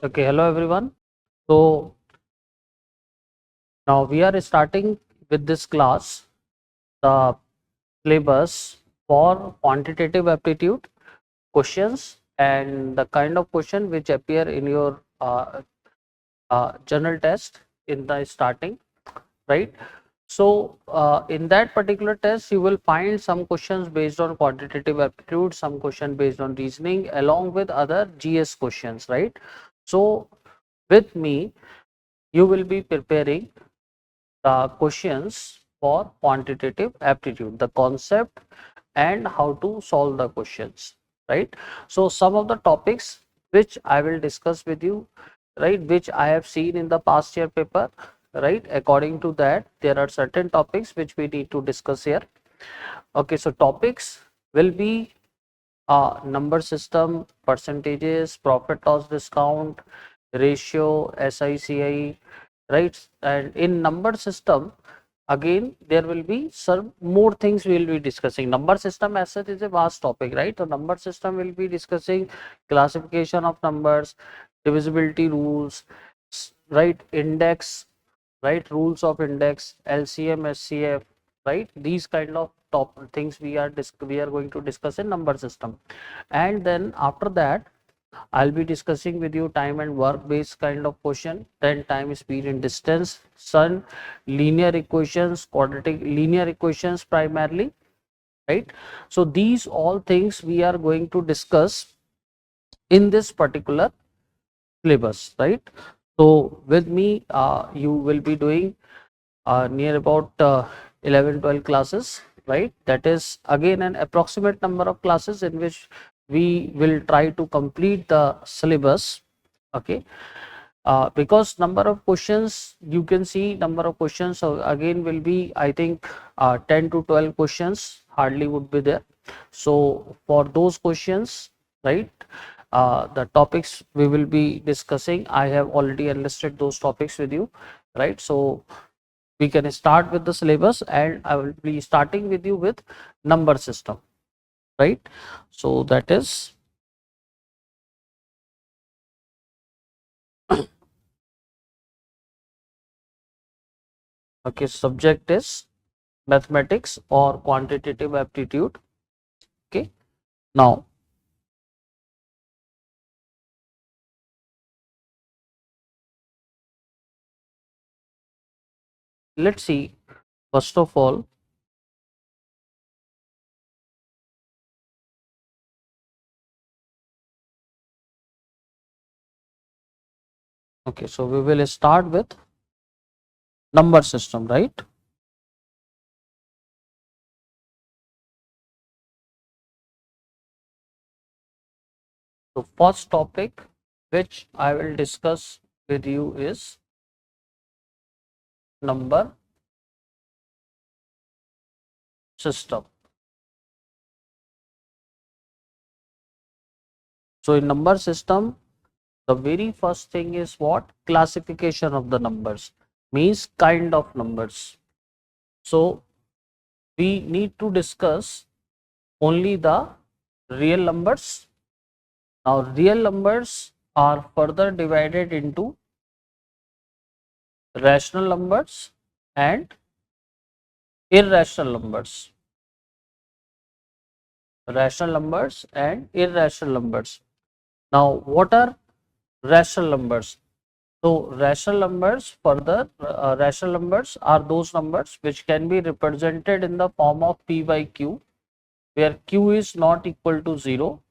Okay, hello everyone. So now we are starting with this class, the syllabus for quantitative aptitude questions and the kind of question which appear in your journal test in the starting, right? So in that particular test, you will find some questions based on quantitative aptitude, some question based on reasoning, along with other GS questions, right? So with me, you will be preparing the questions for quantitative aptitude, the concept and how to solve the questions, right? So some of the topics which I will discuss with you, right, which I have seen in the past year paper, right? According to that, there are certain topics which we need to discuss here. Okay, so topics will be number system, percentages, profit loss discount, ratio, SICI, right? And in number system, again there will be some more things we will be discussing. Number system as such is a vast topic, right? So number system will be discussing classification of numbers, divisibility rules, right, index, right, rules of index, LCM, SCF, right? These kind of top things we are going to discuss in number system. And then after that, I'll be discussing with you time and work based kind of question, then time, speed and distance, sun, linear equations, quadratic linear equations primarily, right? So these all things we are going to discuss in this particular syllabus, right? So with me, you will be doing near about 11-12 classes, right? That is again an approximate number of classes in which we will try to complete the syllabus. Okay, because number of questions, you can see number of questions, so again will be, I think, 10 to 12 questions hardly would be there. So for those questions, right, the topics we will be discussing, I have already enlisted those topics with you, right? So we can start with the syllabus and I will be starting with you with number system, right? So that is okay, subject is mathematics or quantitative aptitude. Okay, now let's see, first of all, okay, so we will start with number system, right? So first topic which I will discuss with you is number system. So in number system, the very first thing is what? Classification of the numbers, means kind of numbers. So we need to discuss only the real numbers. Now real numbers are further divided into rational numbers and irrational numbers. Rational numbers and irrational numbers. Now what are rational numbers? So rational numbers, further rational numbers are those numbers which can be represented in the form of p by q, where q is not equal to 0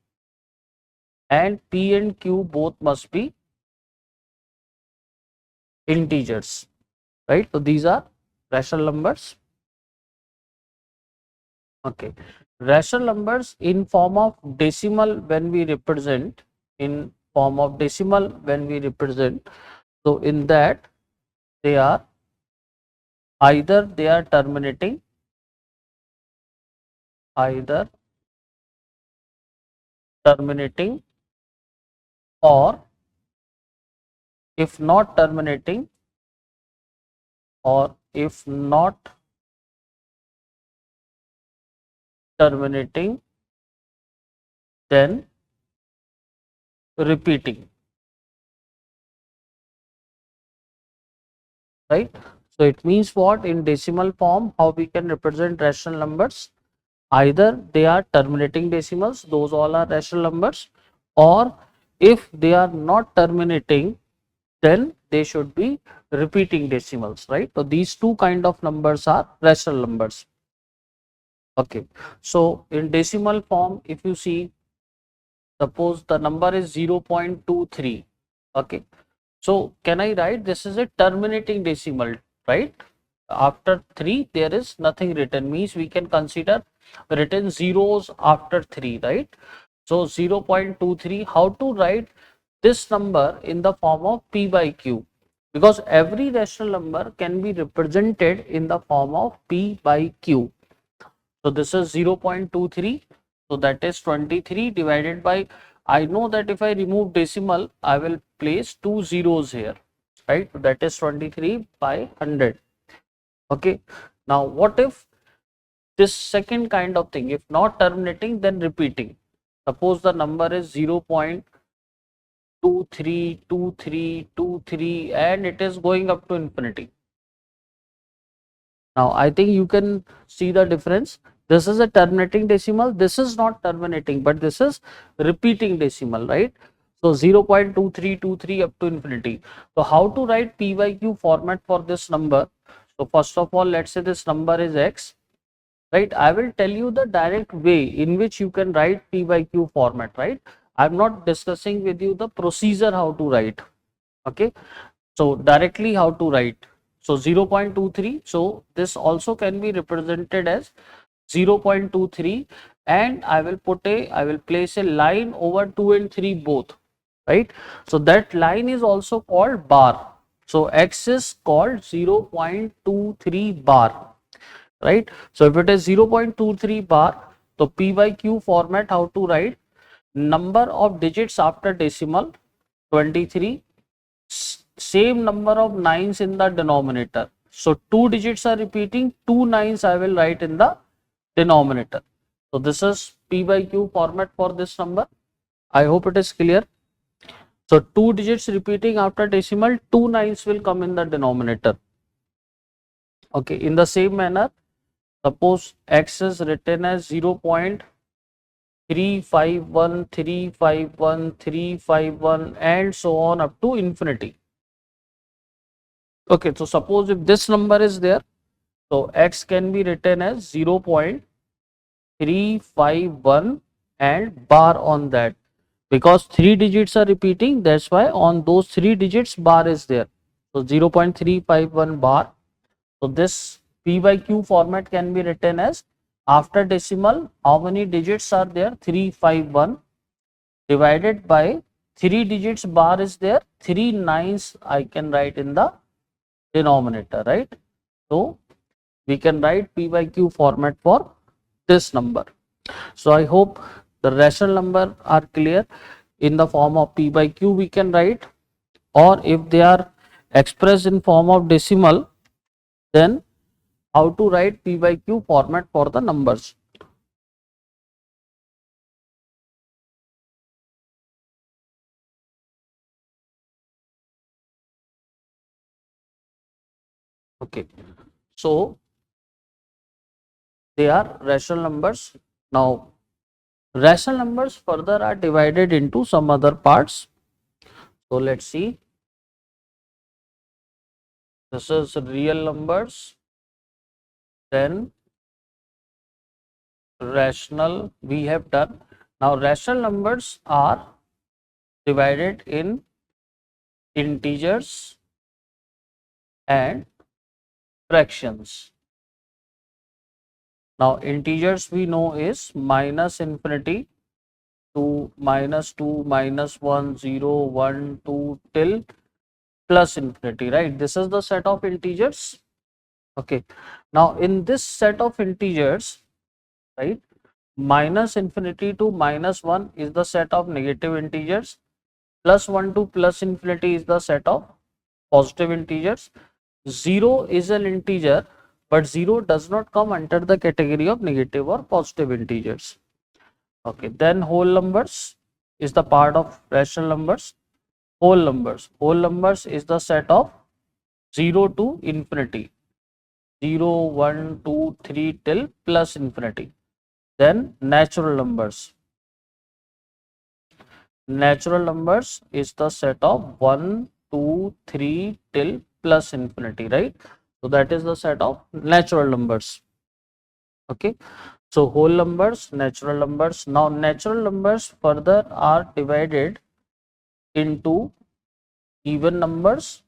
and p and q both must be integers, right? So these are rational numbers. Okay, rational numbers in form of decimal, when we represent in form of decimal, when we represent, so in that they are either they are terminating, either terminating, or if not terminating, or if not terminating, then repeating. right? So it means what? In decimal form, how we can represent rational numbers? Either they are terminating decimals, those all are rational numbers, or if they are not terminating, then they should be repeating decimals, right? So these two kind of numbers are rational numbers. Okay, so in decimal form, if you see, suppose the number is 0.23. Okay, so can I write this is a terminating decimal, right? After 3 there is nothing written, means we can consider written zeros after 3, right? So 0.23, how to write this number in the form of p by q? Because every rational number can be represented in the form of p by q. So this is 0.23. So that is 23 divided by, I know that if I remove decimal, I will place two zeros here, right? So that is 23 by 100. Okay. Now what if this second kind of thing, if not terminating, then repeating? Suppose the number is 0.232323 and it is going up to infinity. Now I think you can see the difference. This is a terminating decimal, this is not terminating, but this is repeating decimal, right? So 0.2323 up to infinity. So how to write p by q format for this number? So first of all, let's say this number is x, right? I will tell you the direct way in which you can write p by q format, right? I'm not discussing with you the procedure how to write. Okay, so directly how to write? So 0.23, so this also can be represented as 0.23, and I will place a line over 2 and 3 both, right? So that line is also called bar. So x is called 0.23 bar, right? So if it is 0.23 bar, so p by q format, how to write? Number of digits after decimal 23, same number of nines in the denominator. So two digits are repeating, two nines I will write in the denominator. So this is p by q format for this number. I hope it is clear. So two digits repeating after decimal, two nines will come in the denominator. Okay, in the same manner, suppose x is written as 0.351351 and so on up to infinity. Okay, so suppose if this number is there, so x can be written as 0.351 and bar on that, because three digits are repeating, that's why on those three digits bar is there. So 0.351 bar. So this p by q format can be written as, after decimal how many digits are there? 351 divided by three digits bar is there, three nines I can write in the denominator, right? So we can write p by q format for this number. So I hope the rational number are clear. In the form of p by q we can write, or if they are expressed in form of decimal, then how to write p by q format for the numbers. Okay, so they are rational numbers. Now rational numbers further are divided into some other parts. So let's see, this is real numbers, then rational we have done. Now rational numbers are divided in integers and fractions. Now integers we know is minus infinity to -2, -1, 0, 1, 2 till plus infinity, right? This is the set of integers. Okay, now in this set of integers, right, minus infinity to -1 is the set of negative integers, plus 1 to plus infinity is the set of positive integers. 0 is an integer, but 0 does not come under the category of negative or positive integers. Okay, then whole numbers is the part of rational numbers. Whole numbers is the set of 0 to infinity, 0, 1, 2, 3 till plus infinity. Then natural numbers. Natural numbers is the set of 1, 2, 3 till plus infinity, right? So that is the set of natural numbers. Okay. So whole numbers, natural numbers. Now natural numbers further are divided into even numbers,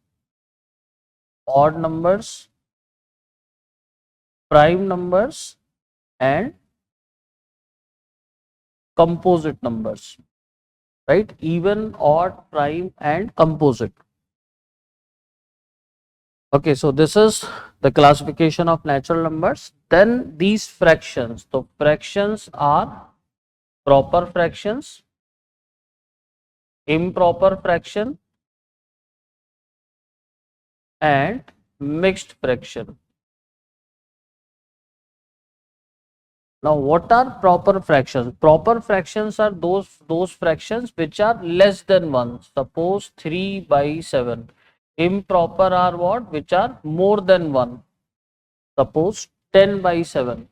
odd numbers, prime numbers, and composite numbers, right? Even, odd, prime, and composite. Okay, so this is the classification of natural numbers. Then these fractions. So fractions are proper fractions, improper fraction, and mixed fraction. Now, what are proper fractions? Proper fractions are those fractions which are less than 1. Suppose 3 by 7. Improper are what? Which are more than 1. Suppose 10 by 7.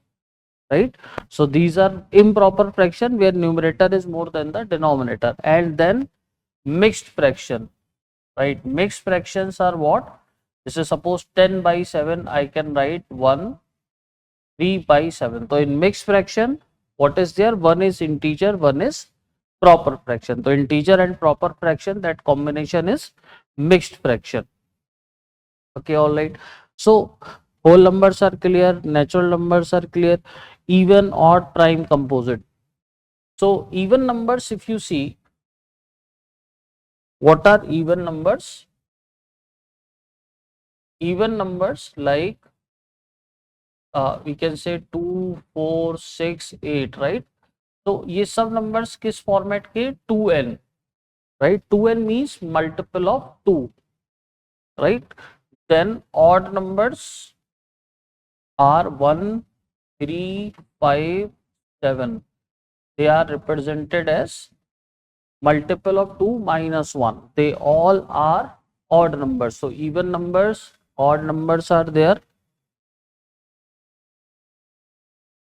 Right? So, these are improper fraction where numerator is more than the denominator. And then mixed fraction. Right? Mixed fractions are what? This is suppose 10 by 7. I can write 1 3 by 7. So in mixed fraction, what is there? One is integer, one is proper fraction. So integer and proper fraction, that combination is mixed fraction. Okay, all right. So whole numbers are clear, natural numbers are clear, even, odd, prime, composite. So even numbers, if you see, what are even numbers? Even numbers like we can say 2, 4, 6, 8, right? तो ये सब numbers किस format के 2n, right? 2n means multiple of 2, right? Then odd numbers are 1, 3, 5, 7. They are represented as multiple of 2 minus 1. They all are odd numbers. So even numbers, odd numbers are there.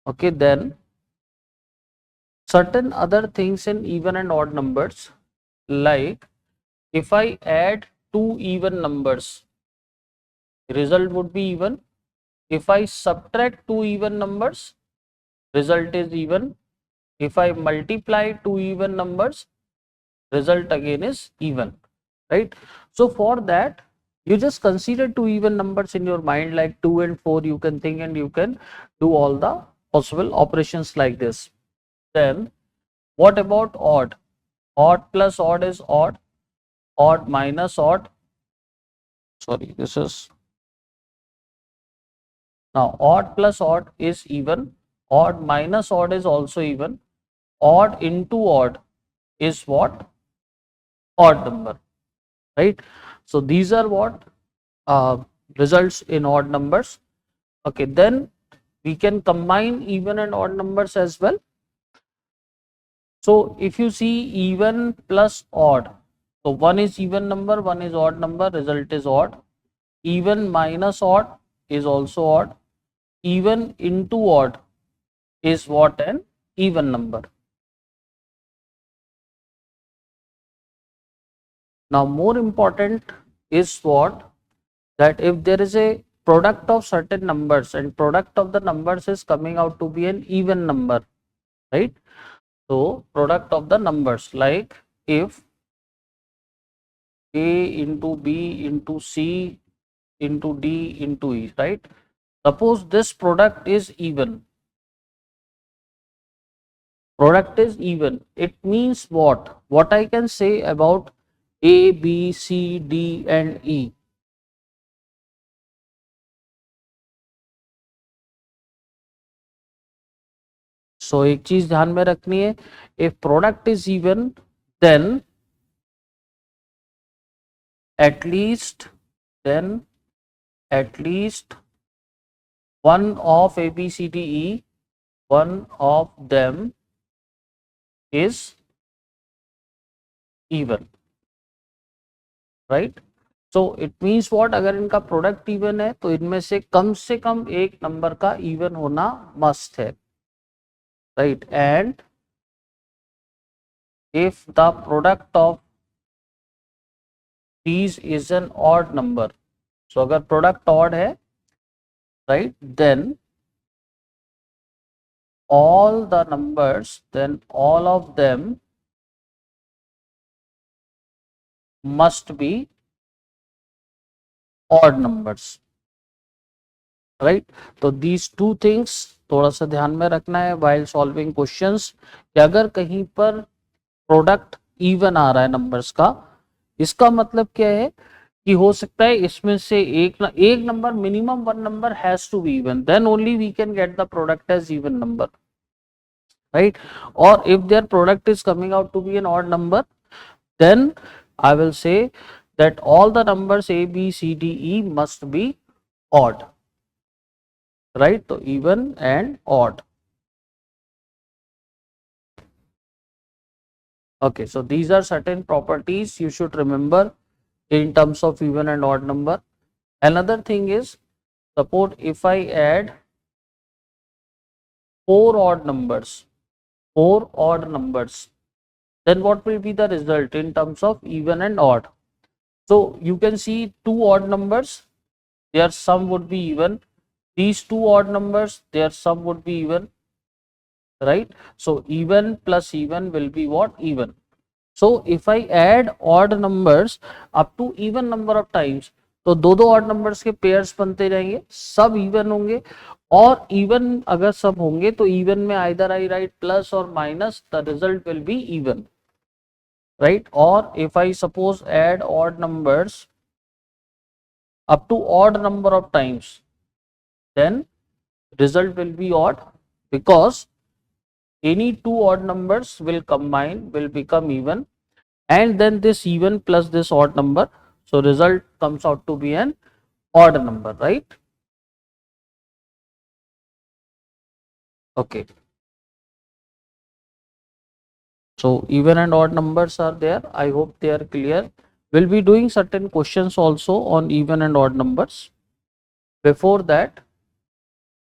Okay, then certain other things in even and odd numbers, like if I add two even numbers, result would be even. If I subtract two even numbers, result is even. If I multiply two even numbers, result again is even, right? So for that, you just consider two even numbers in your mind, like 2 and 4, you can think and you can do all the possible operations like this. Then what about odd? Odd plus odd is odd, odd minus odd. Sorry, this is now odd plus odd is even, odd minus odd is also even, odd into odd is what? Odd number, right? So these are what results in odd numbers. Okay, then we can combine even and odd numbers as well. So if you see even plus odd, so one is even number, one is odd number, result is odd. Even minus odd is also odd. Even into odd is what? An even number. Now more important is what? That if there is a product of certain numbers and product of the numbers is coming out to be an even number, right? So product of the numbers, like if A into B into C into D into E, right? Suppose this product is even. Product is even. It means what? What I can say about A, B, C, D and E. So एक चीज ध्यान में रखनी है, if product is even, then at least one of A, B, C, D, E, one of them is even, right? So it means what, अगर इनका product even है तो इनमें से कम एक नंबर का इवन होना मस्ट है, right. And if the product of these is an odd number, so अगर प्रोडक्ट ऑड है, right, then all the numbers, then all of them must be odd numbers, right। तो these two things थोड़ा सा ध्यान में रखना है while solving questions, कि अगर कहीं पर प्रोडक्ट इवन आ रहा है नंबर्स का, इसका मतलब क्या है कि हो सकता है इसमें से एक number, minimum one number has to be even, then only we can get the product as even number, right। Or if their product is coming out to be an odd number, then I will say that all the numbers a b c d e must be odd, right। So even and odd. Okay, so these are certain properties you should remember in terms of even and odd number. Another thing is, suppose if I add four odd numbers, then what will be the result in terms of even and odd? So you can see two odd numbers, their sum would be even. These two odd numbers, their sum would be even, right? So even plus even will be what? Even. So if I add odd numbers up to even number of times, तो दो odd numbers के pairs बनते रहेंगे, सब even होंगे, और even अगर सब होंगे तो even में either I write plus or minus, the result will be even, right? Or if I suppose add odd numbers up to odd number of times, then result will be odd, because any two odd numbers will combine, will become even, and then this even plus this odd number, so result comes out to be an odd number, right? Okay, so even and odd numbers are there. I hope they are clear. We'll be doing certain questions also on even and odd numbers. Before that,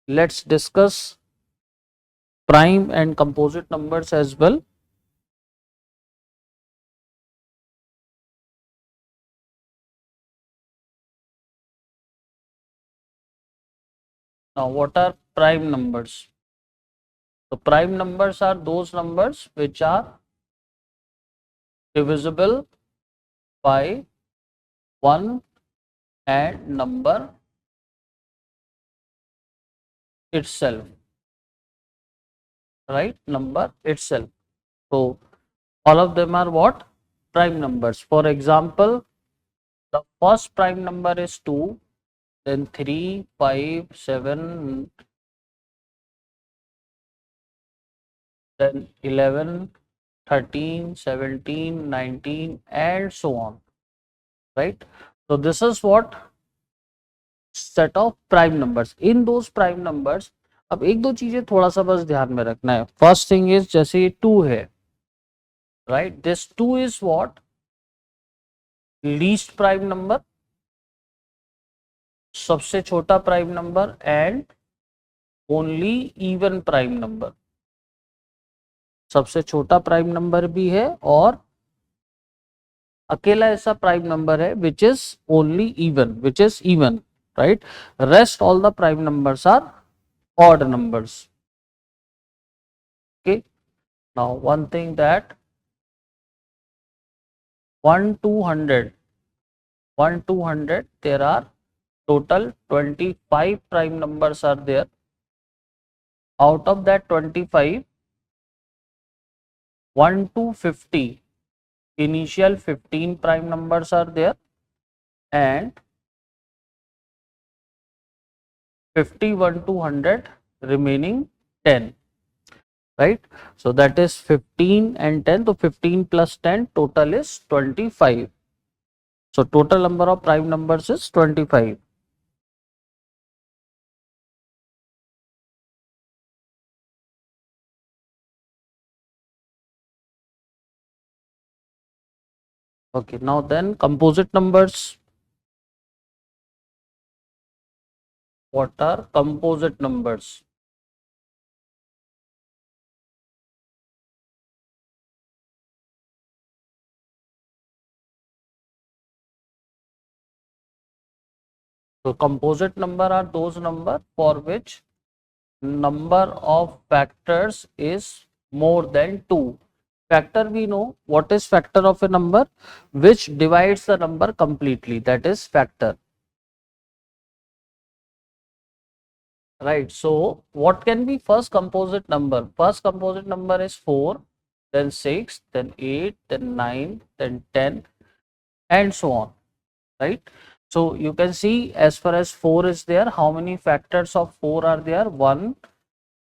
let's discuss prime and composite numbers as well. Now, what are prime numbers? So prime numbers are those numbers which are divisible by 1 and number itself, right? Number itself. So all of them are what? Prime numbers. For example, the first prime number is 2, then 3, 5, 7, then 11, 13, 17, 19, and so on, right? So this is what set of prime numbers. In those prime numbers, अब एक दो चीजें थोड़ा सा बस ध्यान में रखना है. फर्स्ट थिंग इज, जैसे ये 2 है, right, this 2 is what? Least prime number, सबसे छोटा prime number, and only even prime number. सबसे छोटा प्राइम नंबर भी है और अकेला ऐसा प्राइम नंबर है which is only even, which is even, right? Rest all the prime numbers are odd numbers. Okay, now one thing that 1 to 100 there are total 25 prime numbers are there. Out of that 25, 1 to 50 initial 15 prime numbers are there, and 51 to 100 remaining 10, right? So that is 15 and 10, so 15 plus 10 total is 25. So total number of prime numbers is 25. Okay, now then composite numbers. What are composite numbers? So composite number are those number for which number of factors is more than 2. Factor, we know what is factor of a number, which divides the number completely, that is factor, right? So what can be first composite number? First composite number is 4, then 6, then 8, then 9, then 10, and so on, right? So you can see as far as 4 is there, how many factors of 4 are there? 1,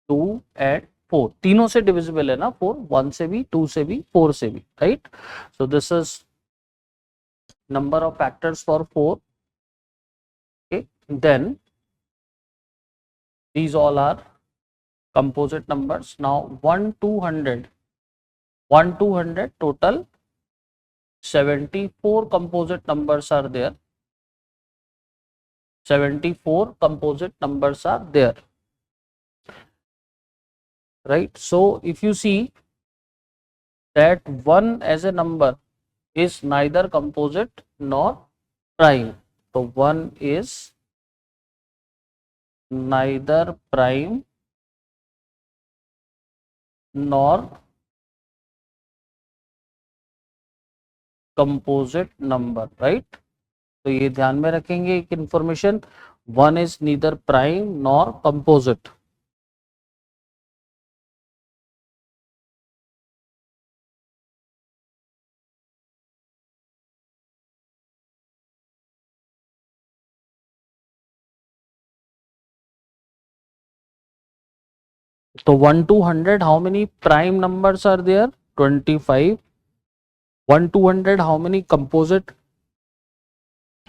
2 and 4. तीनों से divisible है ना 4, 1 से भी, 2 से भी, 4 से भी, right? So this is number of factors for 4. Okay, then these all are composite numbers. Now 1 200, 1 200 total 74 composite numbers are there. 74 composite numbers are there, right? So if you see that 1 as a number is neither composite nor prime. So 1 is neither prime nor composite number, right? तो ये ध्यान में रखेंगे एक information, 1 is neither prime nor composite. So 1 to 100, how many prime numbers are there? 25. 1 to 100, how many composite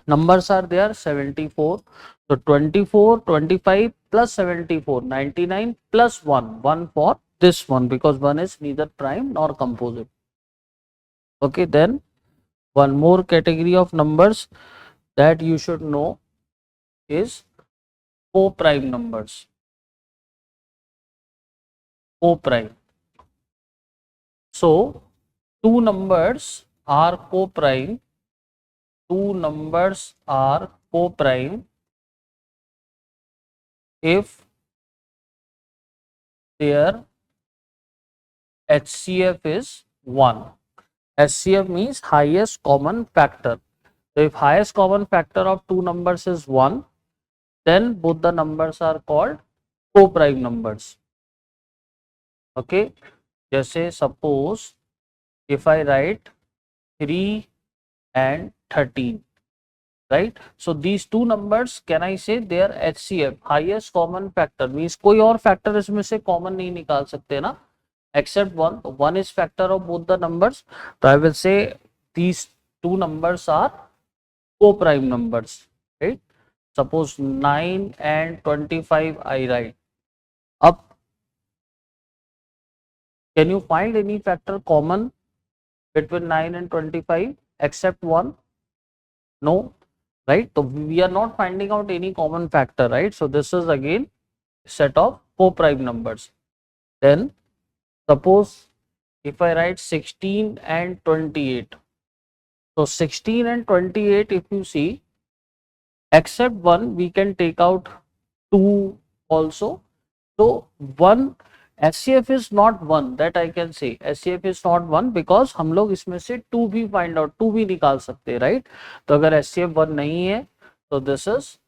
numbers are there? 74. So 24, 25 plus 74, 99 plus 1, 1 for this one, because 1 is neither prime nor composite. Okay, then one more category of numbers that you should know is co-prime numbers. Co-prime. So two numbers are co-prime. Two numbers are co-prime if their HCF is 1. HCF means highest common factor. So if highest common factor of two numbers is 1, then both the numbers are called co-prime numbers. Okay, जैसे suppose if I write 3 and 13, right? So these two numbers, can I say their HCF, highest common factor, means कोई और factor इसमें से common नहीं निकाल सकते ना, except one. One is factor of both the numbers. So I will say these two numbers are co-prime numbers, right? Suppose 9 and 25 I write. Up, can you find any factor common between 9 and 25 except one? No, right? So we are not finding out any common factor, right? So this is again set of co-prime numbers. Then suppose if I write 16 and 28. So 16 and 28, if you see, except one, we can take out 2 also. So 1 HCF is not 1, that I can say. HCF is not 1 because हम लोग इसमें से 2 भी find out, 2 भी निकाल सकते हैं, right? तो अगर HCF 1 नहीं है, तो this is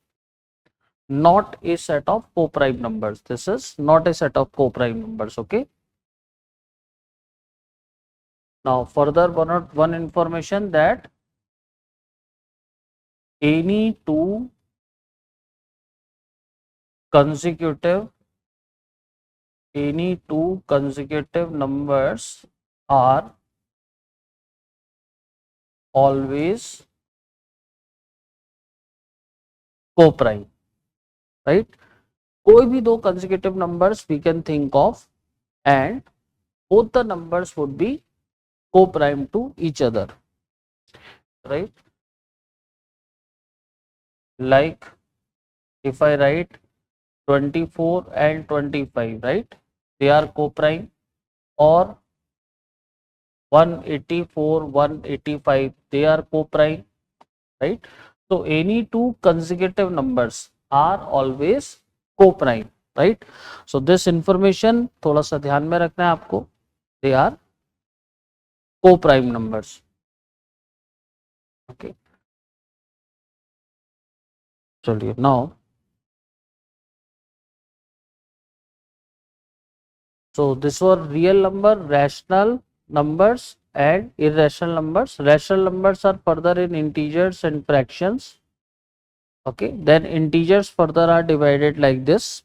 not a set of co-prime numbers. This is not a set of co-prime numbers. Okay. Now further one information that any two consecutive numbers are always co-prime, right? कोई भी दो consecutive numbers we can think of and both the numbers would be co-prime to each other, right? Like if I write 24 and 25, right, they are co-prime, or 184, 185, they are co-prime, right? So any two consecutive numbers are always co-prime, right? So this information थोड़ा सा ध्यान में रखना है आपको, they are co-prime numbers. Okay, चलिए now, so this were real number, rational numbers and irrational numbers. Rational numbers are further in integers and fractions. Okay, then integers further are divided like this,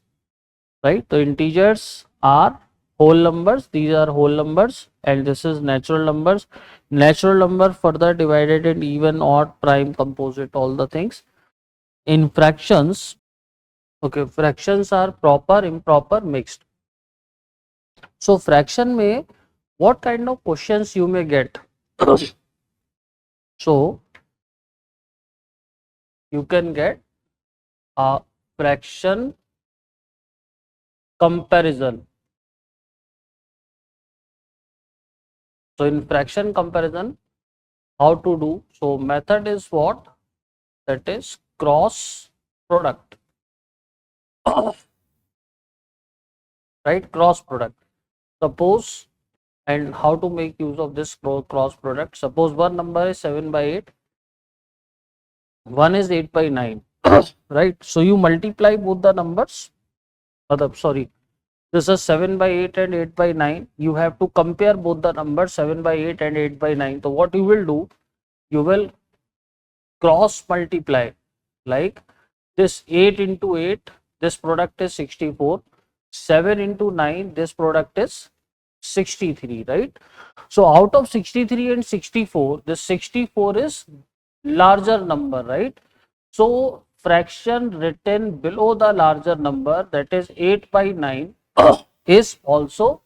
right? So integers are whole numbers, these are whole numbers, and this is natural numbers. Natural number further divided in even, odd, prime, composite, all the things. In fractions, okay, fractions are proper, improper, mixed. So fraction में what kind of questions you may get? So you can get a fraction comparison. So in fraction comparison, how to do? So method is what? That is cross product, right? Cross product. Suppose, and how to make use of this cross product? Suppose one number is 7 by 8, one is 8 by 9, right? So you multiply both the numbers. Sorry, this is 7 by 8 and 8 by 9. You have to compare both the numbers 7 by 8 and 8 by 9. So what you will do? You will cross multiply, like this 8 into 8, this product is 64, 7 into 9, this product is 63, right? So out of 63 and 64, this 64 is larger number, right? So fraction written below the larger number, that is 8 by 9, is also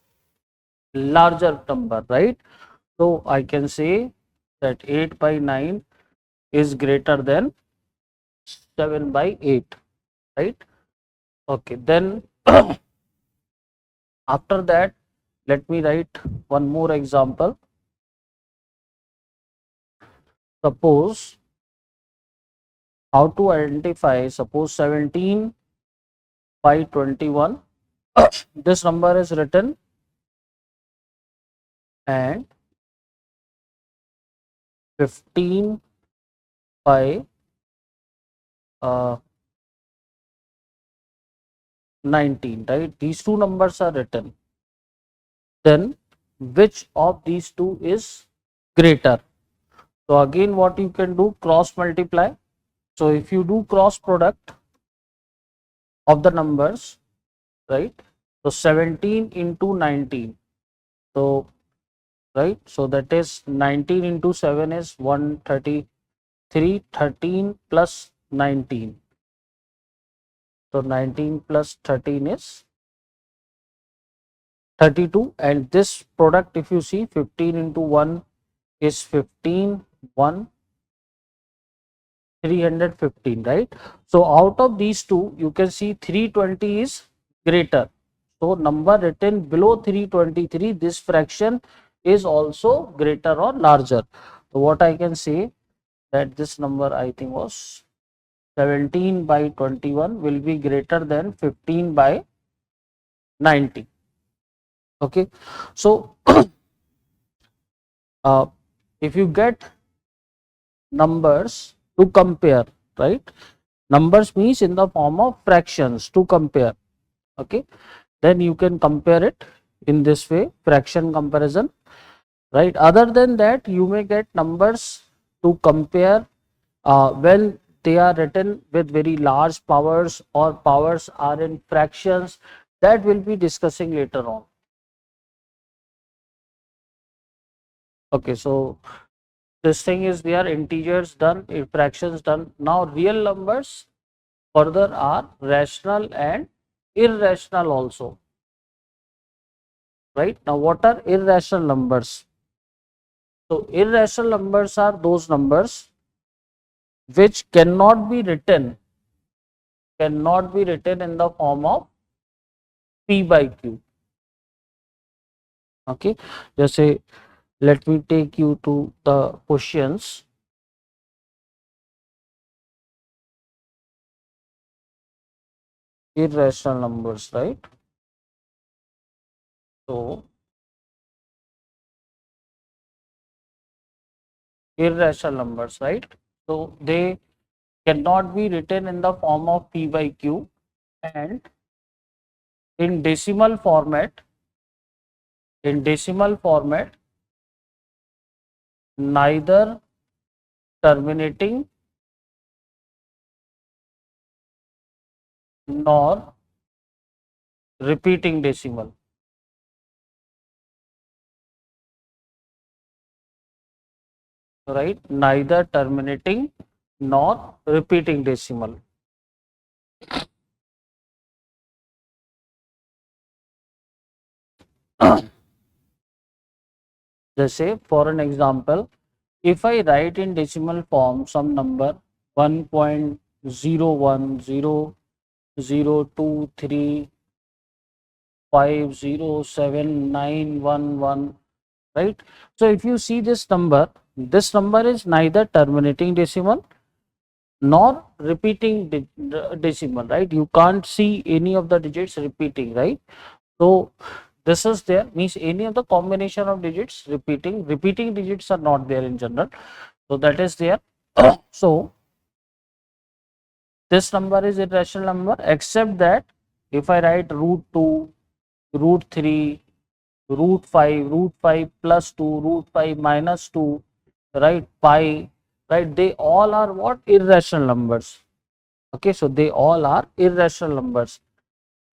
larger number, right? So I can say that 8 by 9 is greater than 7 by 8, right? Okay, then after that, let me write one more example. Suppose, how to identify, suppose 17 by 21, this number is written, and 15 by 19, right? These two numbers are written. Then which of these two is greater? So again, what you can do, cross multiply. So if you do cross product of the numbers, right? So 17 into 19. So right, so that is 19 into 7 is 133, 13 plus 19. So 19 plus 13 is 32, and this product, if you see, 15 into 1 is 15, 1, 315, right? So out of these two, you can see 320 is greater. So number written below 323, this fraction is also greater or larger. So what I can say, that this number, I think, was 17 by 21 will be greater than 15 by 90. Okay, so if you get numbers to compare, right? Numbers means in the form of fractions to compare. Okay, then you can compare it in this way, fraction comparison, right? Other than that, you may get numbers to compare when they are written with very large powers, or powers are in fractions. That will be discussing later on. Okay, so this thing is there, integers done, fractions done. Now real numbers further are rational and irrational also, right? Now what are irrational numbers? So irrational numbers are those numbers which cannot be written cannot be written in the form of P by Q. Okay, just say, let me take you to the questions. Irrational numbers, right? So irrational numbers, right? So they cannot be written in the form of P by Q, and in decimal format, neither terminating nor repeating decimal, right? Neither terminating nor repeating decimal. Just say, for an example, if I write in decimal form some number 1.01003507911, right? So if you see this number is neither terminating decimal nor repeating decimal, right? You can't see any of the digits repeating, right? So this is there, means any of the combination of digits repeating digits are not there in general, so that is there. So this number is irrational number, except that if I write root 2, root 3, root 5 plus 2, root 5 minus 2, right, pi, right, they all are what? Irrational numbers. Okay, so they all are irrational numbers.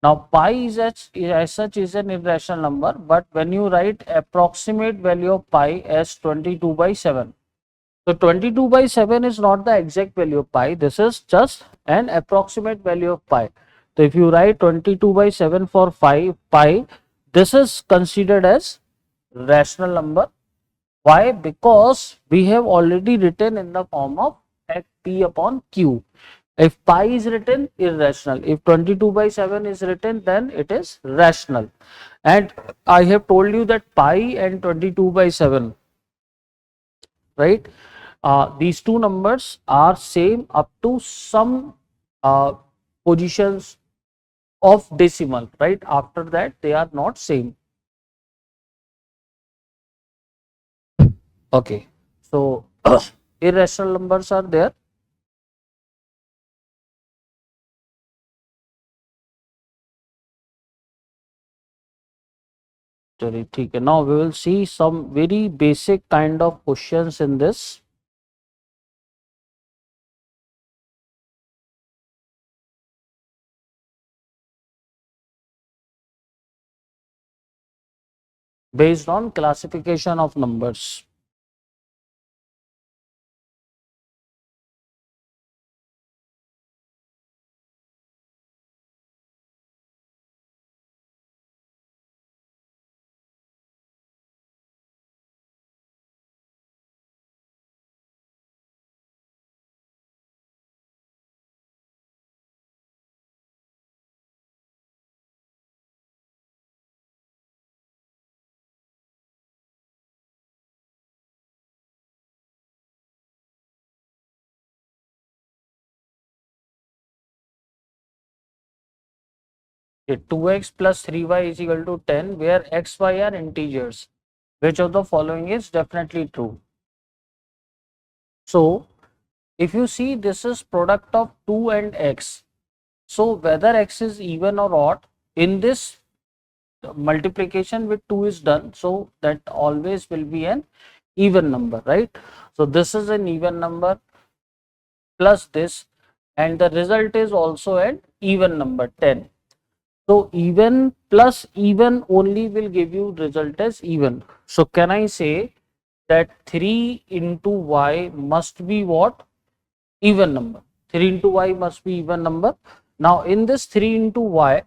Now pi is as such is an irrational number, but when you write approximate value of pi as 22 by 7, so 22 by 7 is not the exact value of pi, this is just an approximate value of pi. So if you write 22 by 7 for pi, this is considered as rational number. Why? Because we have already written in the form of P upon Q. If pi is written, irrational. If 22 by 7 is written, then it is rational. And I have told you that pi and 22 by 7, right? These two numbers are same up to some uh, positions of decimal, right? After that, they are not same. Okay. So irrational numbers are there. Now we will see some very basic kind of questions in this. Based on classification of numbers. Okay, 2x plus 3y is equal to 10, where x, y are integers. Which of the following is definitely true? So if you see, this is product of 2 and x. So whether x is even or odd, in this multiplication with 2 is done, so that always will be an even number, right? So this is an even number plus this, and the result is also an even number, 10. So even plus even only will give you result as even. So can I say that 3 into y must be what? Even number. 3 into y must be even number. Now in this 3 into y,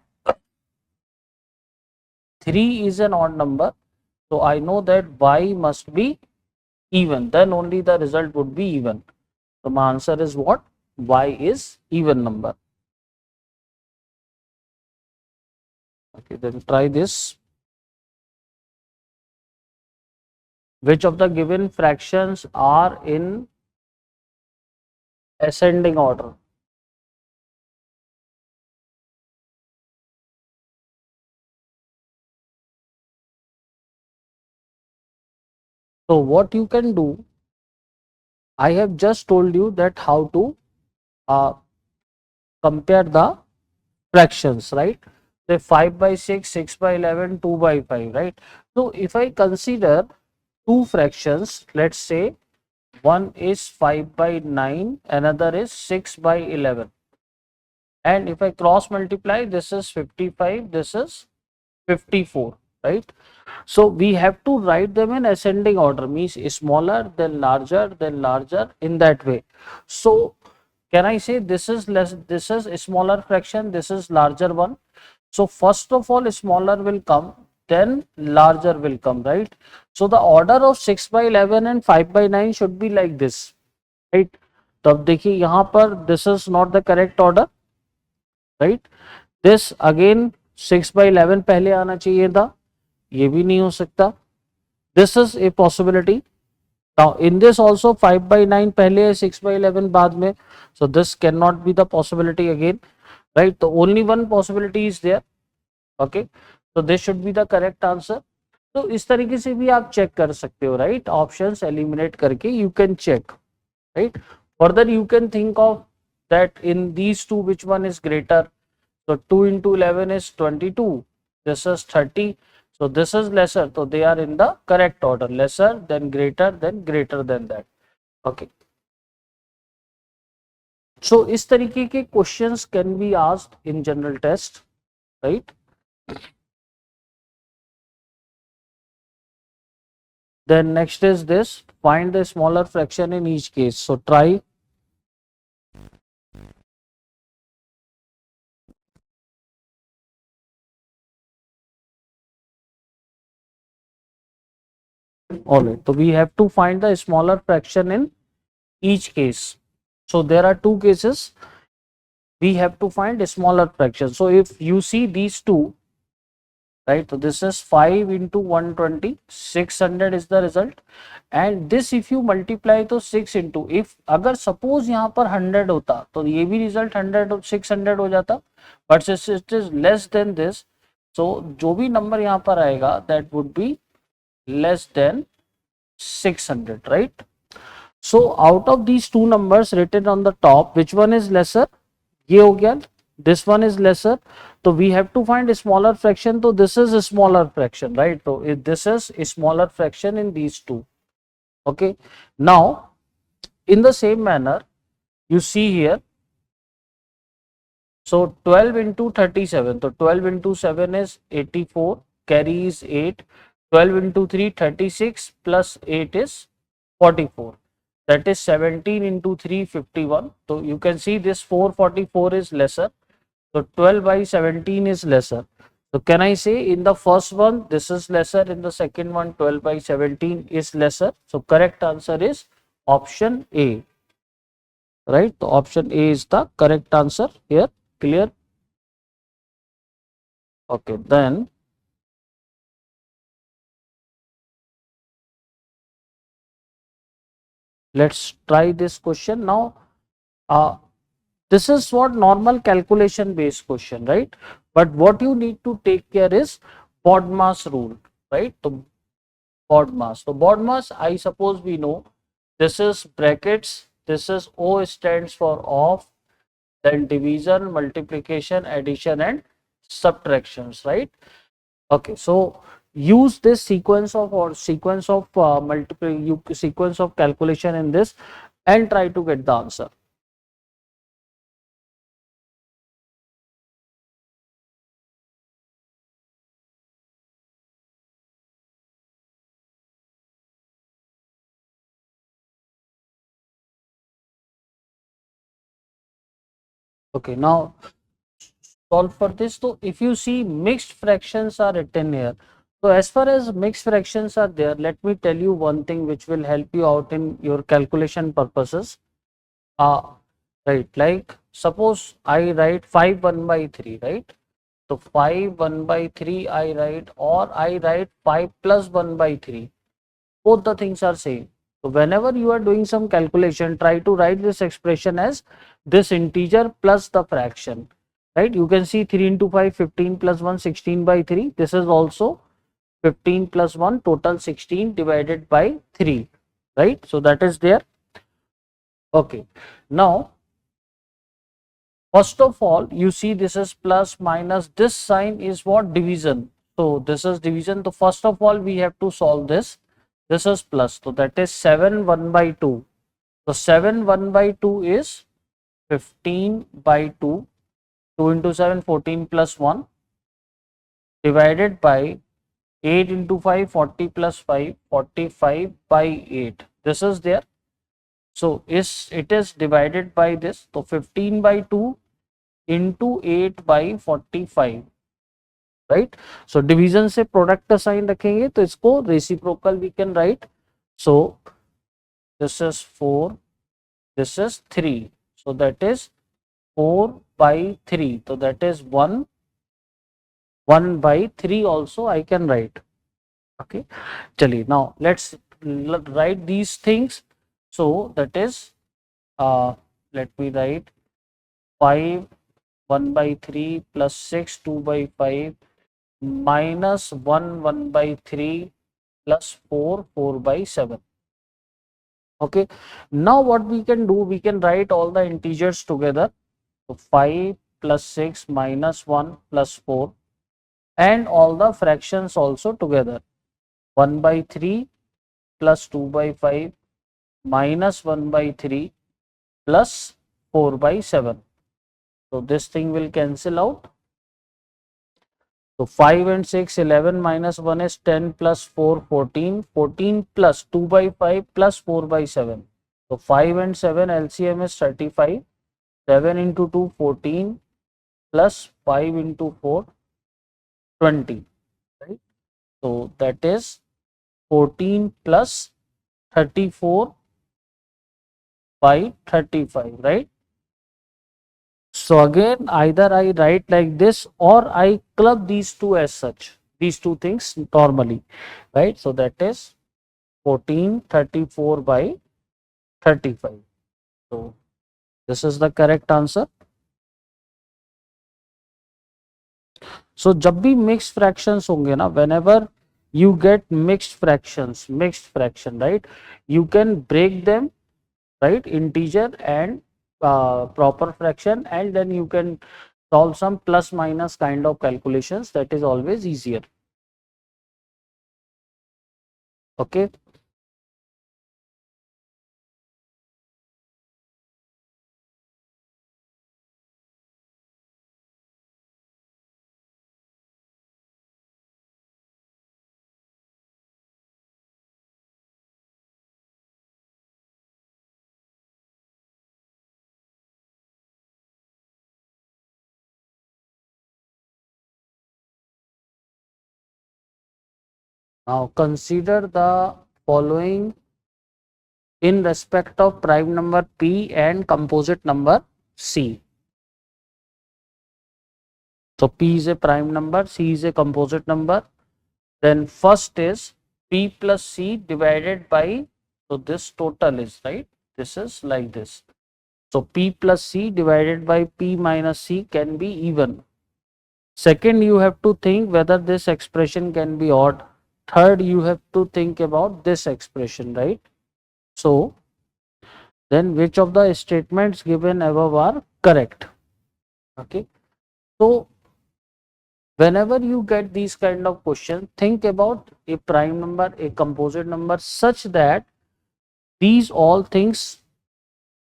3 is an odd number. So I know that y must be even. Then only the result would be even. So my answer is what? Y is even number. Okay, then try this. Which of the given fractions are in ascending order? So what you can do, I have just told you that how to uh, compare the fractions, right? Say 5 by 6, 6 by 11, 2 by 5, right? So if I consider two fractions, let's say one is 5 by 9, another is 6 by 11. And if I cross multiply, this is 55, this is 54, right? So we have to write them in ascending order, means smaller, then larger in that way. So can I say this is less, this is a smaller fraction, this is larger one? So first of all, smaller will come, then larger will come, right? So the order of 6 by 11 and 5 by 9 should be like this, right? तो अब देखिए यहाँ पर this is not the correct order, right? This again 6 by 11 पहले आना चाहिए था, ये भी नहीं हो सकता. This is a possibility. Now in this also 5 by 9 पहले है, 6 by 11 बाद में. So this cannot be the possibility again, right? So only one possibility is there. Okay, so this should be the correct answer. तो इस तरीके से भी आप चेक कर सकते हो, right? Options eliminate करके you can check, right? Further you can think of that in these two which one is greater. So 2 into 11 is 22, this is 30, so this is lesser, so they are in the correct order, lesser then greater than that. Okay, so इस तरीके के questions can be asked in general test, right? Then next is this, find the smaller fraction in each case. So try. Alright, so we have to find the smaller fraction in each case. So there are two cases, we have to find a smaller fraction. So if you see these two, right, so this is 5 into 120, 600 is the result, and this if you multiply तो 6 into, if अगर suppose यहाँ पर 100 होता तो ये भी result 100 और 600 हो जाता, but since it is less than this, so जो भी number यहाँ पर आएगा that would be less than 600, right? So out of these two numbers written on the top, which one is lesser? ये हो गया, this one is lesser, so we have to find a smaller fraction, so this is a smaller fraction, right? So if this is a smaller fraction in these two. Okay, now in the same manner you see here, so 12 into 37, so 12 into 7 is 84, carry is 8, 12 into 3 36 plus 8 is 44, that is 17 into 3 51. So you can see this 444 is lesser, so 12 by 17 is lesser. So can I say in the first one this is lesser, in the second one 12 by 17 is lesser? So correct answer is option A, right? So option A is the correct answer here. Clear? Okay, then let's try this question now. This is what normal calculation based question, right? But what you need to take care is BODMAS rule, right? So BODMAS. So BODMAS, I suppose we know, this is brackets, this is O stands for of, then division, multiplication, addition and subtractions, right? Okay, so use this sequence of sequence of calculation in this and try to get the answer. Okay, now solve for this. So if you see mixed fractions are written here, so as far as mixed fractions are there, let me tell you one thing which will help you out in your calculation purposes. Right, like suppose I write 5 1 by 3, right? So 5 1 by 3 I write, or I write 5 plus 1 by 3. Both the things are same. So whenever you are doing some calculation, try to write this expression as this integer plus the fraction, right? You can see 3 into 5, 15 plus 1, 16 by 3. This is also 15 plus 1, total 16 divided by 3, right? So that is there. Okay. Now, first of all, you see this is plus minus. This sign is what? Division. So this is division. So first of all, we have to solve this. This is plus. So that is 7 1 by 2. So 7 1 by 2 is 15 by 2. 2 into 7, 14 plus 1 divided by 8 into 5, 40 plus 5, 45 by 8. This is there. So it is divided by this. So 15 by 2 into 8 by 45, right? So division से product का sign रखेंगे तो इसको reciprocal we can write. So this is 4, this is 3. So that is 4 by 3. So that is 1 by 3 also I can write. Okay. Chaliye, now let's write these things. So that is let me write 5 1 by 3 plus 6 2 by 5 minus 1 1 by 3 plus 4 4 by 7. Okay. Now what we can do, we can write all the integers together. So 5 plus 6 minus 1 plus 4, and all the fractions also together. 1 by 3 plus 2 by 5 minus 1 by 3 plus 4 by 7. So this thing will cancel out. So 5 and 6, 11 minus 1 is 10 plus 4, 14. 14 plus 2 by 5 plus 4 by 7. So 5 and 7 LCM is 35. 7 into 2, 14 plus 5 into 4, 20. Right? So that is 14 plus 34 by 35, right? So again, either I write like this or I club these two as such, these two things normally, right? So that is 1434 by 35. So this is the correct answer. So जब भी mixed fractions होंगे ना, whenever you get mixed fraction, right? You can break them, right? Integer and proper fraction, and then you can solve some plus minus kind of calculations. That is always easier. Okay. Now consider the following in respect of prime number P and composite number C. So P is a prime number, C is a composite number. Then first is P plus C divided by, so this total is, right? This is like this. So P plus C divided by P minus C can be even. Second, you have to think whether this expression can be odd. Third, you have to think about this expression, right? So then which of the statements given above are correct? Okay. So whenever you get these kind of questions, think about a prime number, a composite number, such that these all things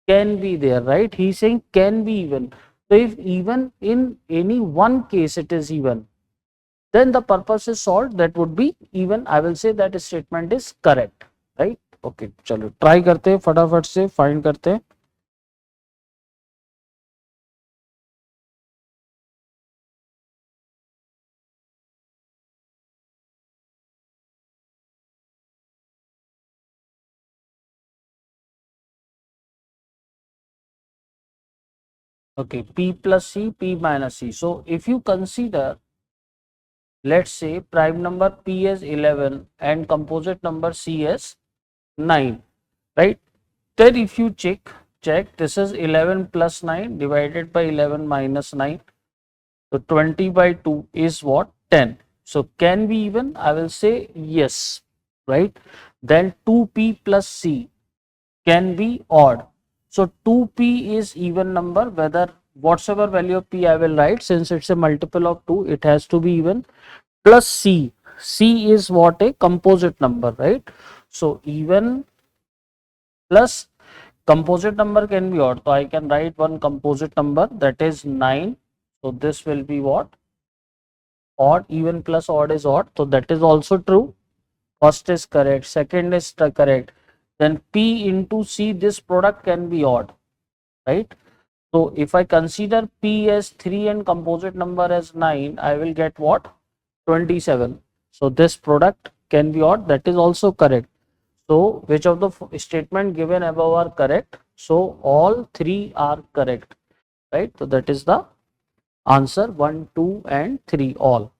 can be there, right? He's saying can be even. So if even in any one case it is even, then the purpose is solved. That would be even. I will say that statement is correct, right? Okay, चलो try करते हैं, फटाफट से find करते हैं. Okay, P plus C, P minus C. So if you consider, let's say prime number P as 11 and composite number C as 9, right? Then if you check this is 11 plus 9 divided by 11 minus 9. So 20 by 2 is what? 10. So can we even? I will say yes, right? Then 2P plus C can be odd. So 2P is even number, whether whatsoever value of P I will write, since it's a multiple of 2, it has to be even, plus C. C is what? A composite number, right? So even plus composite number can be odd. So I can write one composite number, that is 9. So this will be what? Odd. Even plus odd is odd. So that is also true. First is correct. Second is correct. Then P into C, this product can be odd, right? So if I consider P as 3 and composite number as 9, I will get what? 27. So this product can be odd. That is also correct. So which of the statement given above are correct? So all three are correct, right? So that is the answer, 1, 2 and 3 all.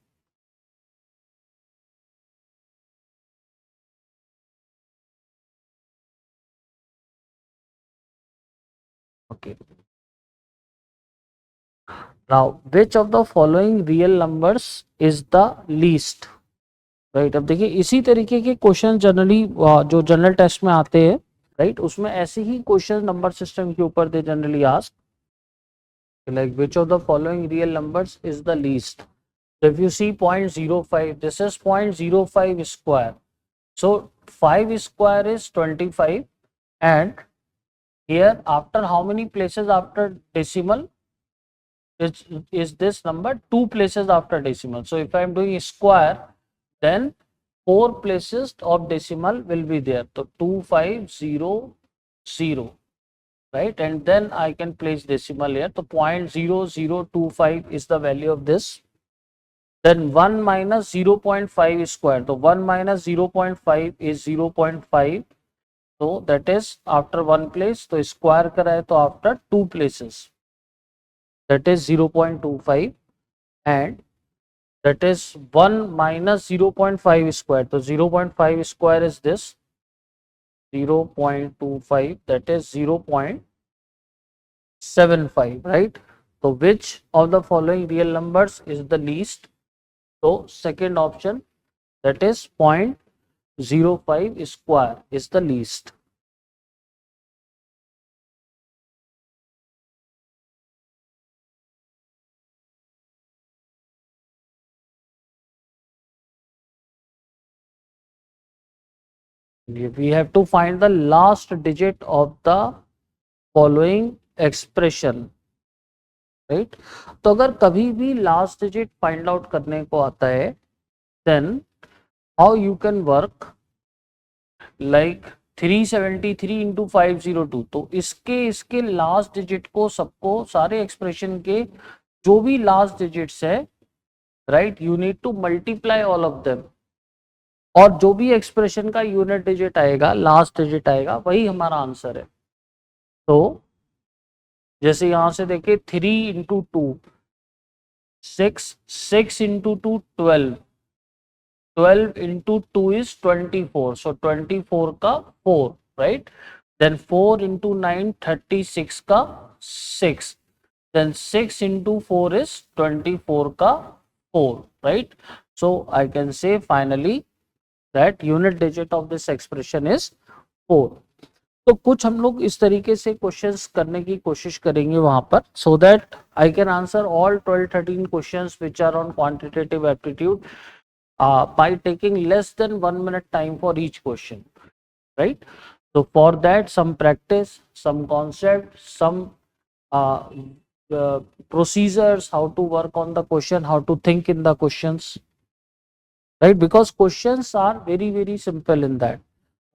Okay. Now which of the following real numbers is the least? Right, अब देखिए इसी तरीके के question generally जो general test में आते हैं, right, उसमें ऐसे ही क्वेश्चन नंबर सिस्टम के ऊपर they generally ask like which of the following real numbers is the least. So if you see 0.05, this is 0.05 square. So 5 square is 25, and here after how many places after decimal is this number? 2 places after decimal. So if I am doing square, then 4 places of decimal will be there. So 2500, right? And then I can place decimal here. So 0.0025 is the value of this. Then 1 minus 0.5 square. So 1 minus 0.5 is 0.5. So that is after one place. So square kara hai to after 2 places. That is 0.25, and that is 1 minus 0.5 square. So 0.5 square is this 0.25, that is 0.75, right? So which of the following real numbers is the least? So second option, that is 0.05 square is the least. We have to find the last digit of the following expression, right. तो अगर कभी भी last digit find out करने को आता है, then how you can work like 373 into 502. तो इसके लास्ट डिजिट को सबको सारे एक्सप्रेशन के जो भी लास्ट डिजिट्स है, right, you need to multiply all of them, और जो भी एक्सप्रेशन का यूनिट डिजिट आएगा, लास्ट डिजिट आएगा, वही हमारा आंसर है. तो जैसे यहां से देखिए 3 into 2 6, 6 into 2 12, 12 into 2 is 24, so 24 का 4, right? Then 4 into 9 36 का 6, then 6 into 4 is 24 का 4, right? So I can say finally that unit digit of this expression is 4. तो कुछ हम लोग इस तरीके से क्वेश्चंस करने की कोशिश करेंगे वहां पर, so that I can answer all 12-13 questions which are on quantitative aptitude by taking less than 1 minute time for each question, right? So for that, some practice, some concept, some uh, procedures, how to work on the question, how to think in the questions, right? Because questions are very, very simple in that.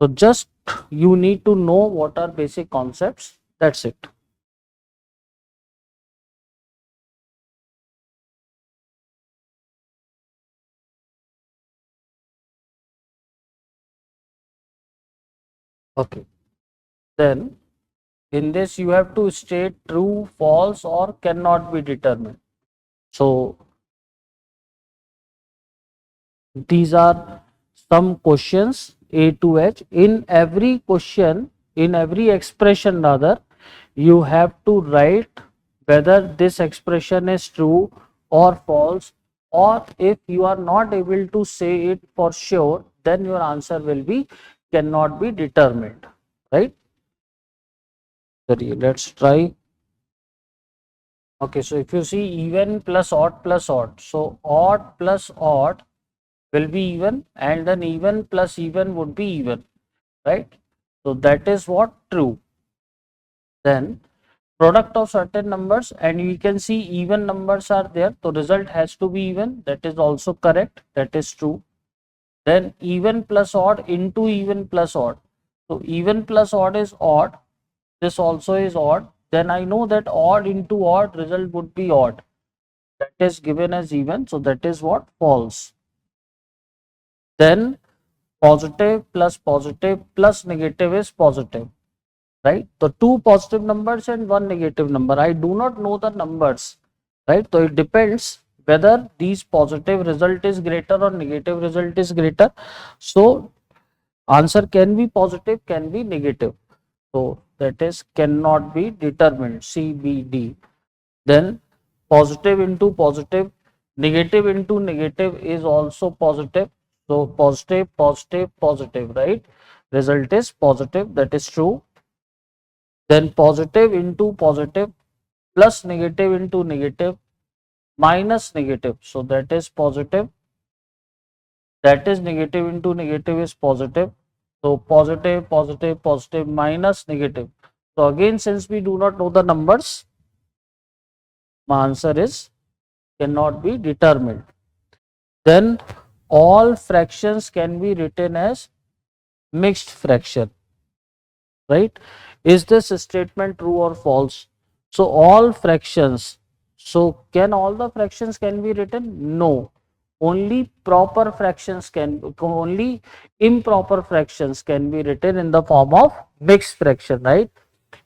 So just you need to know what are basic concepts. That's it. Okay. Then In this you have to state true, false, or cannot be determined. So these are some questions A to H. In every question, in every expression rather, you have to write whether this expression is true or false, or if you are not able to say it for sure, then your answer will be cannot be determined, right? Sorry, let's try. Okay, so if you see even plus odd, so odd plus odd will be even, and then even plus even would be even, right? So that is what true. Then product of certain numbers, and you can see even numbers are there, so result has to be even, that is also correct, that is true. Then even plus odd into even plus odd, so even plus odd is odd, this also is odd, then I know that odd into odd result would be odd, that is given as even, so that is what false. Then positive plus negative is positive, right? So two positive numbers and one negative number, I do not know the numbers, right? So it depends whether these positive result is greater or negative result is greater. So answer can be positive, can be negative, so that is cannot be determined, CBD. Then positive into positive, negative into negative is also positive, so positive, right? Result is positive, that is true. Then positive into positive plus negative into negative minus negative, so that is positive, that is negative into negative is positive, so positive minus negative. So again, since we do not know the numbers, my answer is cannot be determined. Then all fractions can be written as mixed fraction, right? Is this statement true or false? So all fractions, so can all the fractions can be written? No, only proper fractions can, only improper fractions can be written in the form of mixed fraction, right?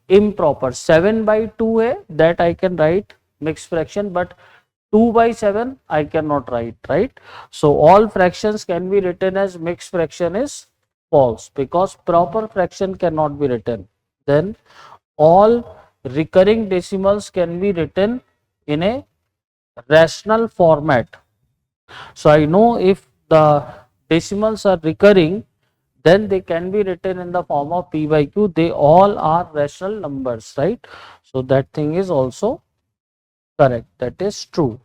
Improper 7 by 2a, that I can write mixed fraction, but 2 by 7 I cannot write, right? So all fractions can be written as mixed fraction is false, because proper fraction cannot be written. Then all recurring decimals can be written in a rational format. So I know if the decimals are recurring, then they can be written in the form of p by q, they all are rational numbers, right? So that thing is also correct, that is true.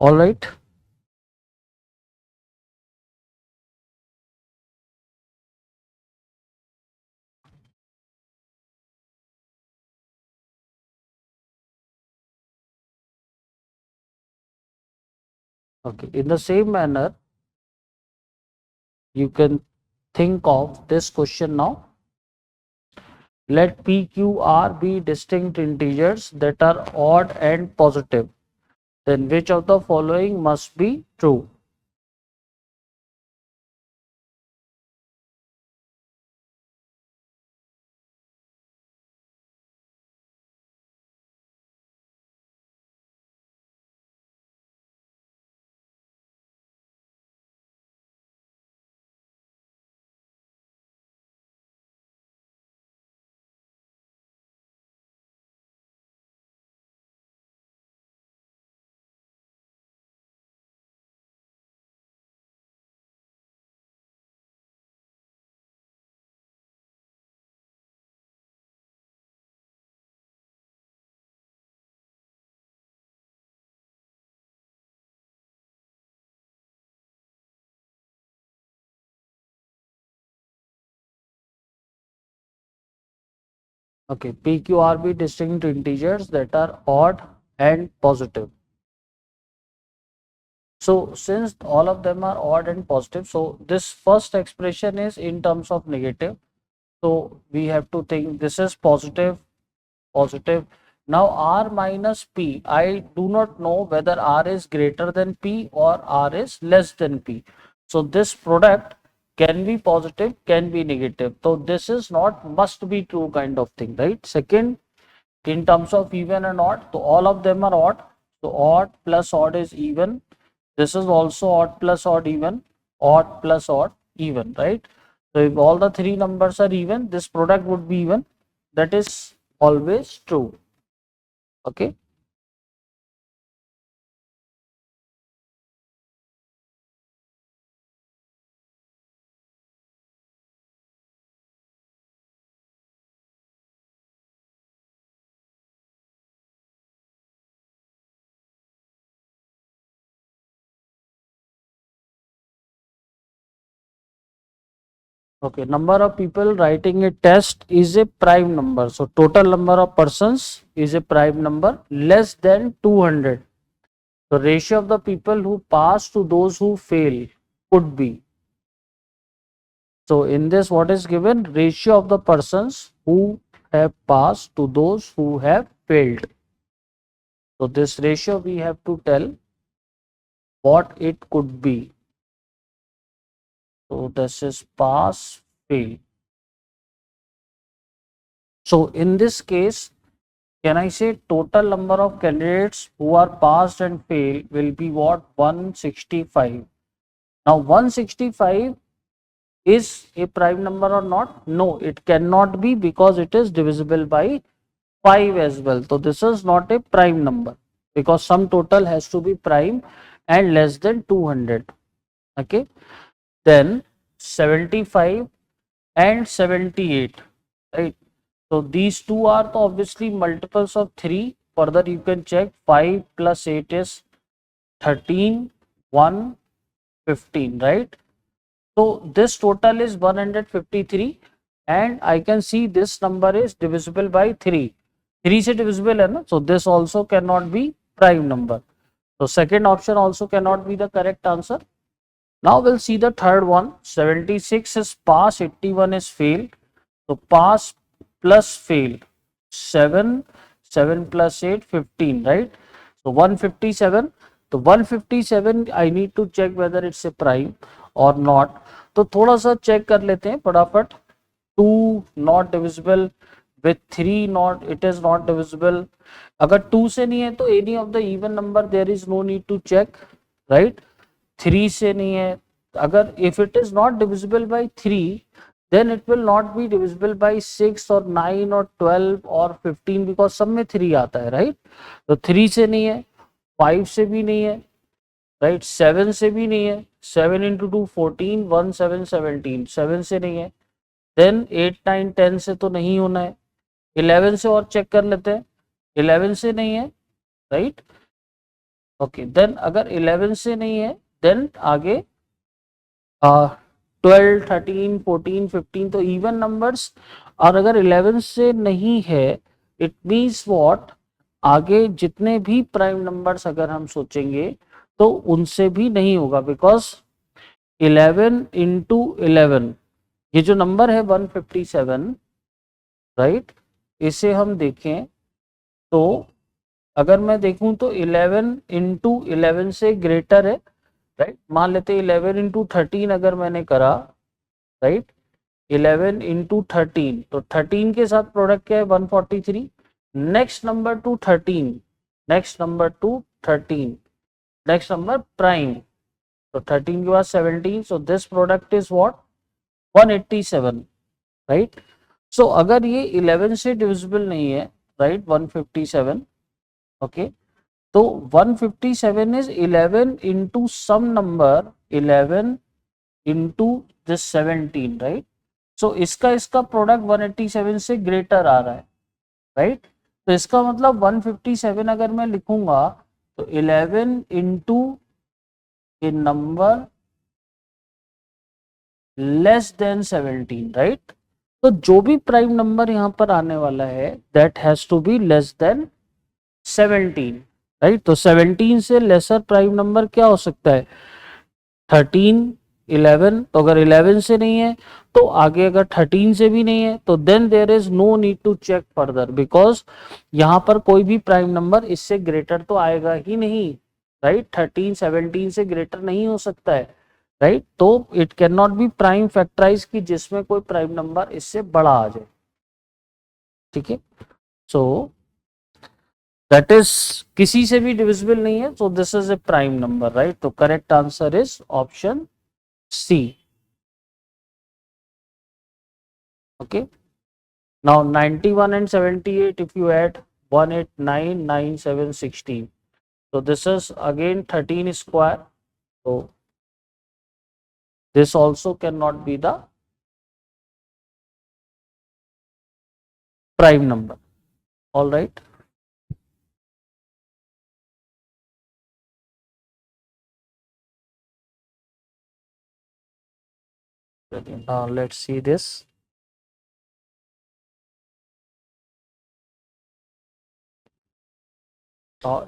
All right. Okay, in the same manner, you can think of this question now. Let p, q, r be distinct integers that are odd and positive. Then which of the following must be true? Okay, p, q, r be distinct integers that are odd and positive. So since all of them are odd and positive, so this first expression is in terms of negative. So we have to think this is positive, positive. Now r minus p, I do not know whether r is greater than p or r is less than p. So this product can be positive, can be negative. So this is not must be true kind of thing, right? Second, in terms of even and odd, so all of them are odd. So odd plus odd is even. This is also odd plus odd even, odd plus odd even, right? So if all the three numbers are even, this product would be even. That is always true. Okay. Okay, number of people writing a test is a prime number. So total number of persons is a prime number less than 200. The ratio of the people who pass to those who fail could be. So in this, what is given? Ratio of the persons who have passed to those who have failed. So this ratio we have to tell what it could be. So this is pass, fail. So in this case, can I say total number of candidates who are passed and failed will be what? 165. Now 165 is a prime number or not? No, it cannot be because it is divisible by 5 as well. So this is not a prime number because sum total has to be prime and less than 200. Okay. Then 75 and 78, right? So these two are the obviously multiples of 3. Further you can check 5 plus 8 is 13, 1, 15, right? So this total is 153 and I can see this number is divisible by 3. 3 से divisible है ना? So this also cannot be prime number. So second option also cannot be the correct answer. Now we'll see the third one. 76 is pass, 81 is fail. So pass plus fail. 7, 7 plus 8, 15, right? So 157. तो 157 I need to check whether it's a prime or not. तो थोड़ा सा check कर लेते हैं फटाफट. 2 not divisible with 3 not, it is not divisible. अगर 2 से नहीं है तो any of the even number there is no need to check, right? 3 से नहीं है. अगर if it is not divisible by 3 then it will not be divisible by 6 or 9 or 12 or 15 because सब में 3 आता है, right? तो 3 से नहीं है, 5 से भी नहीं है, right? 7 से भी नहीं है. 7 into 2 14, 1 7 17, 7 से नहीं है. देन 8 9 10 से तो नहीं होना है. 11 से और चेक कर लेते हैं. 11 से नहीं है, राइट? ओके, देन अगर 11 से नहीं है देन आगे 12 13 14 15 तो इवन नंबर्स. और अगर 11 से नहीं है इट मीन्स व्हाट, आगे जितने भी प्राइम नंबर्स अगर हम सोचेंगे तो उनसे भी नहीं होगा बिकॉज 11 इंटू 11 ये जो नंबर है 157, राइट? इसे हम देखें तो अगर मैं देखूं तो 11 इंटू 11 से ग्रेटर है, राइट? मान लेते 11 इंटू 13 अगर मैंने करा, राइट? 11 इंटू 13 तो 13 के साथ प्रोडक्ट क्या है? 143. Next number to 13, next number to 13, next number prime. तो 13 के बाद 17. So this product is what? 187, right? सो अगर ये 11 से डिविजिबल नहीं है, राइट? 157, ओके, तो 157 is 11 into some number 11 into this 17, right? So इसका प्रोडक्ट 187 से ग्रेटर आ रहा है, राइट? तो इसका मतलब 157 अगर मैं लिखूंगा तो 11 इंटू ए नंबर लेस देन 17, राइट? तो जो भी प्राइम नंबर यहां पर आने वाला है that has to be less than 17, right? तो 17 से लेसर प्राइम नंबर क्या हो सकता है? 13, 11. तो अगर 11 से नहीं है तो आगे अगर 13 से भी नहीं है तो then there is no need to check further because यहां पर कोई भी प्राइम नंबर इससे ग्रेटर तो आएगा ही नहीं, राइट? 13 17 से ग्रेटर नहीं हो सकता है, राइट। तो it can not be prime factorize कि जिसमें कोई प्राइम नंबर इससे बड़ा आ जाए, ठीक है। सो दैट इज किसी से भी डिविजिबल नहीं है, so this is a prime number, right. तो correct answer is option C. Okay. Now 91 and 78, if you add 189, 9, 7, 16. So this is again 13 square. So this also cannot be the prime number. All right. Now let's see this.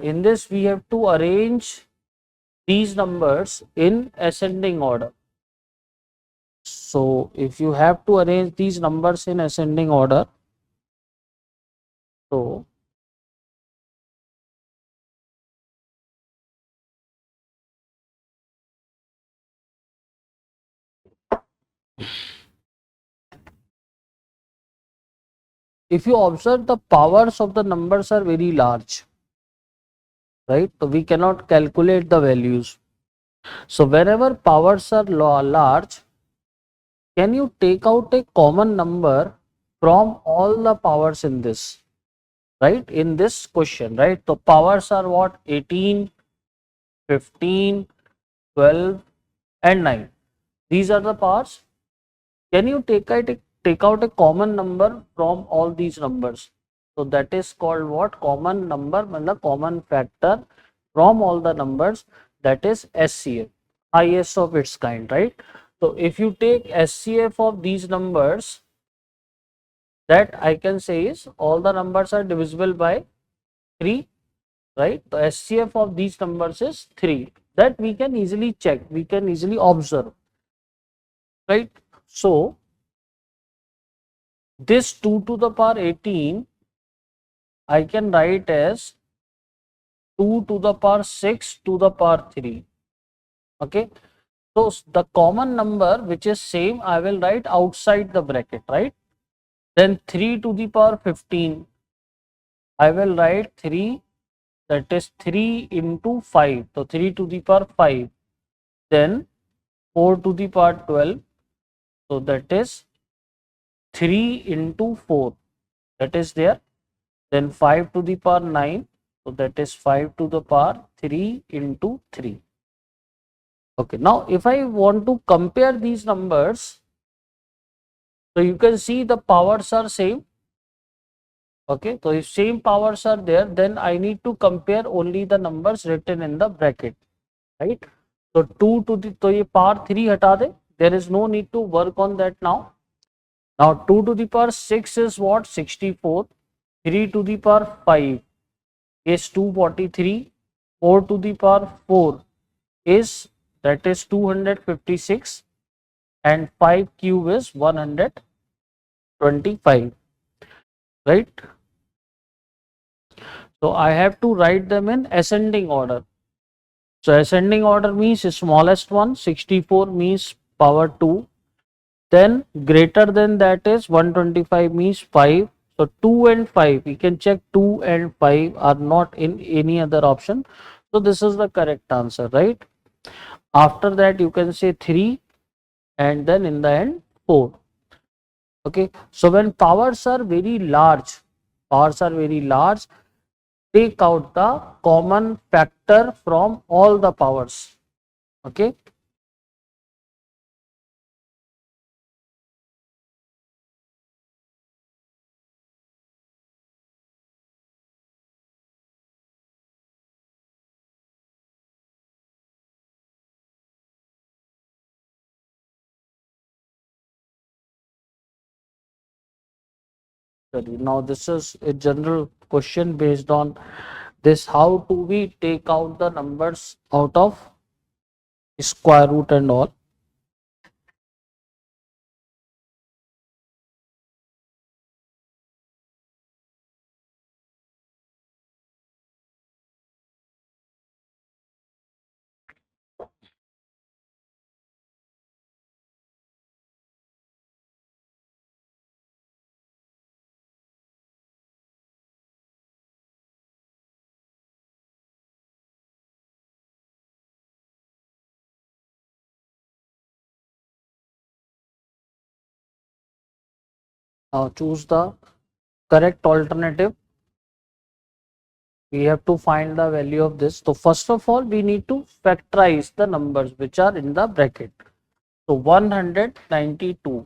In this we have to arrange these numbers in ascending order. So if you have to arrange these numbers in ascending order, so if you observe, the powers of the numbers are very large, right? So we cannot calculate the values. So wherever powers are large, can you take out a common number from all the powers in this, right? In this question, right? So powers are what? 18, 15, 12 and 9. These are the powers. Can you take out a common number from all these numbers? So that is called what? Common number, the common factor from all the numbers, that is SCF, highest of its kind, right? So if you take SCF of these numbers, that I can say is all the numbers are divisible by 3, right? The SCF of these numbers is 3. That we can easily check, we can easily observe, right? So this 2 to the power 18 I can write as 2 to the power 6 to the power 3. Okay. So the common number which is same I will write outside the bracket, right? Then 3 to the power 15 I will write 3, that is 3 into 5. So 3 to the power 5. Then 4 to the power 12. So that is 3 into 4. That is there. Then 5 to the power 9. So that is 5 to the power 3 into 3. Okay, now if I want to compare these numbers, so you can see the powers are same. Okay, so if same powers are there, then I need to compare only the numbers written in the bracket, right? So 2 to the, so ये power 3 हटा दे, there is no need to work on that now. Now 2 to the power 6 is what? 64. 3 to the power 5 is 243. 4 to the power 4 is, that is 256, and 5 cube is 125, right? So I have to write them in ascending order. So ascending order means smallest one, 64 means power 2, then greater than that is 125 means 5. So 2 and 5, we can check 2 and 5 are not in any other option. So this is the correct answer, right? After that you can say 3 and then in the end 4. Okay, so when powers are very large, take out the common factor from all the powers. Okay. Now this is a general question based on this. How do we take out the numbers out of square root and all? Now choose the correct alternative. We have to find the value of this. So first of all, we need to factorize the numbers which are in the bracket. So 192. You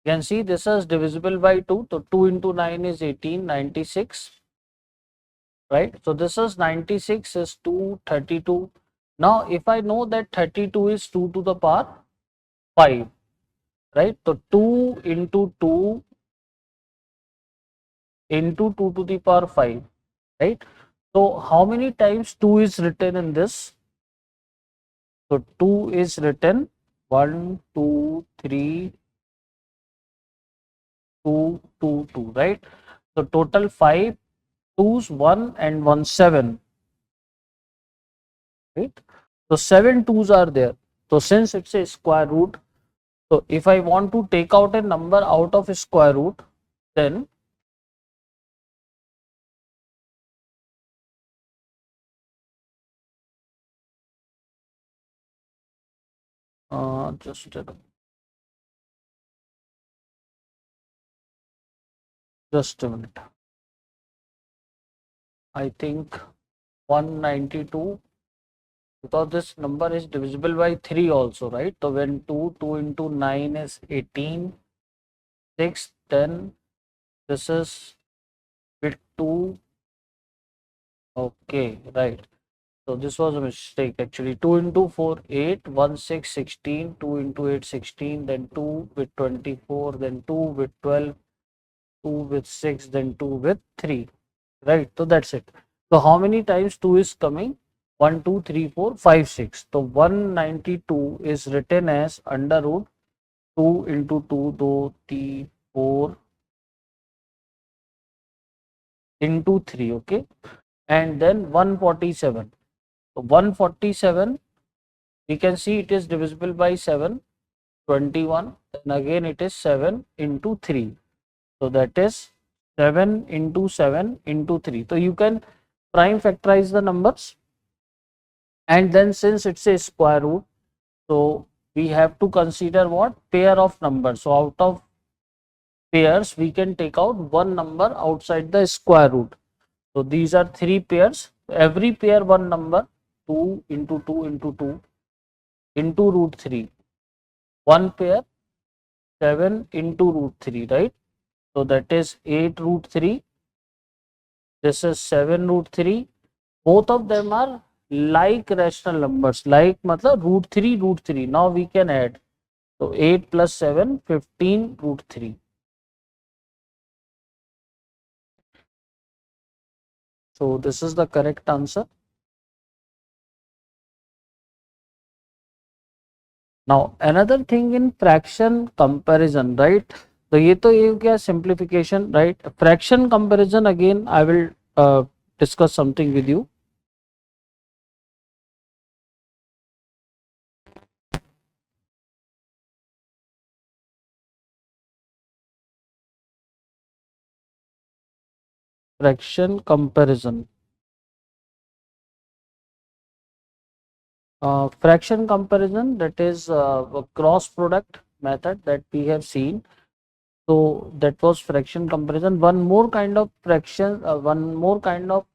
can see this is divisible by 2. So 2 into 9 is 18, 96. Right? So this is 96 is 232. Now if I know that 32 is 2 to the power 5, right? So 2 into 2 to the power 5, right? So how many times 2 is written in this? So 2 is written 1, 2, 3, 2, 2, 2, right? So total 5 2's, 1 and 1 7, right? So 7 2's are there. So since it's a square root, so if I want to take out a number out of a square root, then just a minute. I think 192, because this number is divisible by 3 also, right? So when 2 into 9 is 18, 6, 10, this is with 2. Okay, right. So this was a mistake actually. 2 into 4, 8, 1, 6, 16, 2 into 8, 16, then 2 with 24, then 2 with 12, 2 with 6, then 2 with 3. Right, so that's it. So how many times 2 is coming? 1, 2, 3, 4, 5, 6. So 192 is written as under root 2 into 2, 2, 3, 4 into 3, okay? And then 147. So 147, we can see it is divisible by 7, 21. And again it is 7 into 3. So that is 7 into 7 into 3. So you can prime factorize the numbers. And then since it's a square root, so we have to consider what? Pair of numbers. So out of pairs, we can take out one number outside the square root. So these are 3 pairs. Every pair one number, 2 into 2 into 2 into root 3. One pair, 7 into root 3, right? So that is 8 root 3. This is 7 root 3. Both of them are like rational numbers. Like matlab root 3 root 3. Now we can add. So 8 plus 7, 15 root 3. So this is the correct answer. Now another thing in fraction comparison, right? So ये तो ये क्या simplification, right? Fraction comparison again I will discuss something with you. Fraction comparison. Fraction comparison, that is a cross product method that we have seen. So that was fraction comparison. One more kind of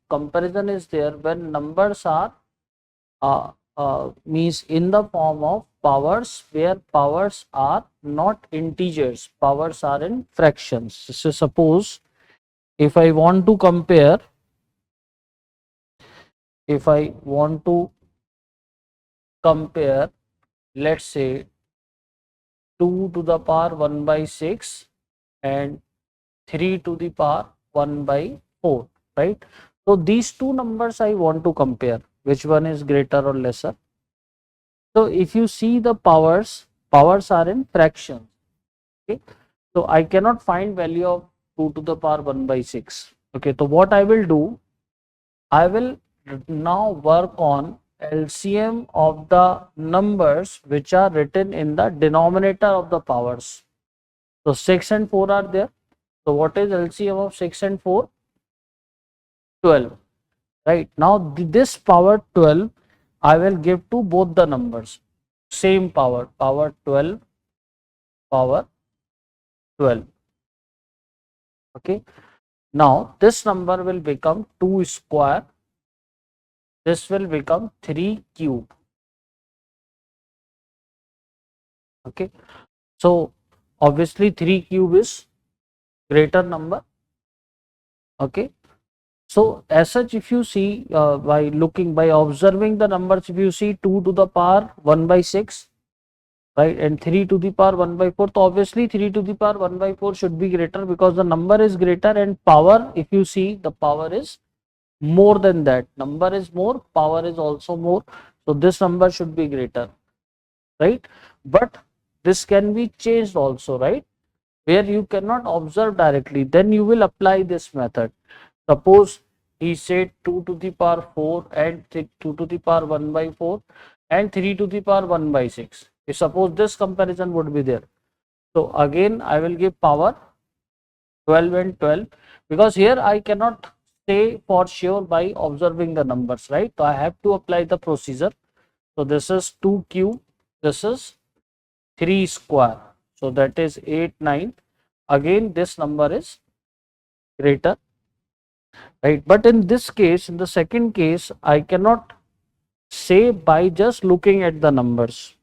comparison is there when numbers are means in the form of powers, where powers are not integers, powers are in fractions. So suppose if I want to compare, let's say 2 to the power 1 by 6 and 3 to the power 1 by 4, right? So these two numbers I want to compare, which one is greater or lesser. So if you see the powers are in fractions, okay? So I cannot find value of 2 to the power 1 by 6. Okay, so what I will do, I will now work on LCM of the numbers which are written in the denominator of the powers. So 6 and 4 are there. So what is LCM of 6 and 4? 12. Right. Now this power 12 I will give to both the numbers. Same power 12, power 12. Okay. Now this number will become 2 square. This will become 3 cube. Okay. So obviously 3 cube is greater number. Okay. So as such, if you see by observing the numbers, if you see 2 to the power 1 by 6, right, and 3 to the power 1 by 4, so obviously 3 to the power 1 by 4 should be greater, because the number is greater and power, if you see, the power is more than that. Number is more, power is also more. So this number should be greater, right? But this can be changed also, right? Where you cannot observe directly, then you will apply this method. Suppose he said 2 to the power 4 and 2 to the power 1 by 4 and 3 to the power 1 by 6. If suppose this comparison would be there. So again I will give power 12 and 12, because here I cannot say for sure by observing the numbers, right? So I have to apply the procedure. So this is 2 cube, this is 3 square. So that is 8, 9. Again this number is greater, right? But in this case, in the second case, I cannot say by just looking at the numbers.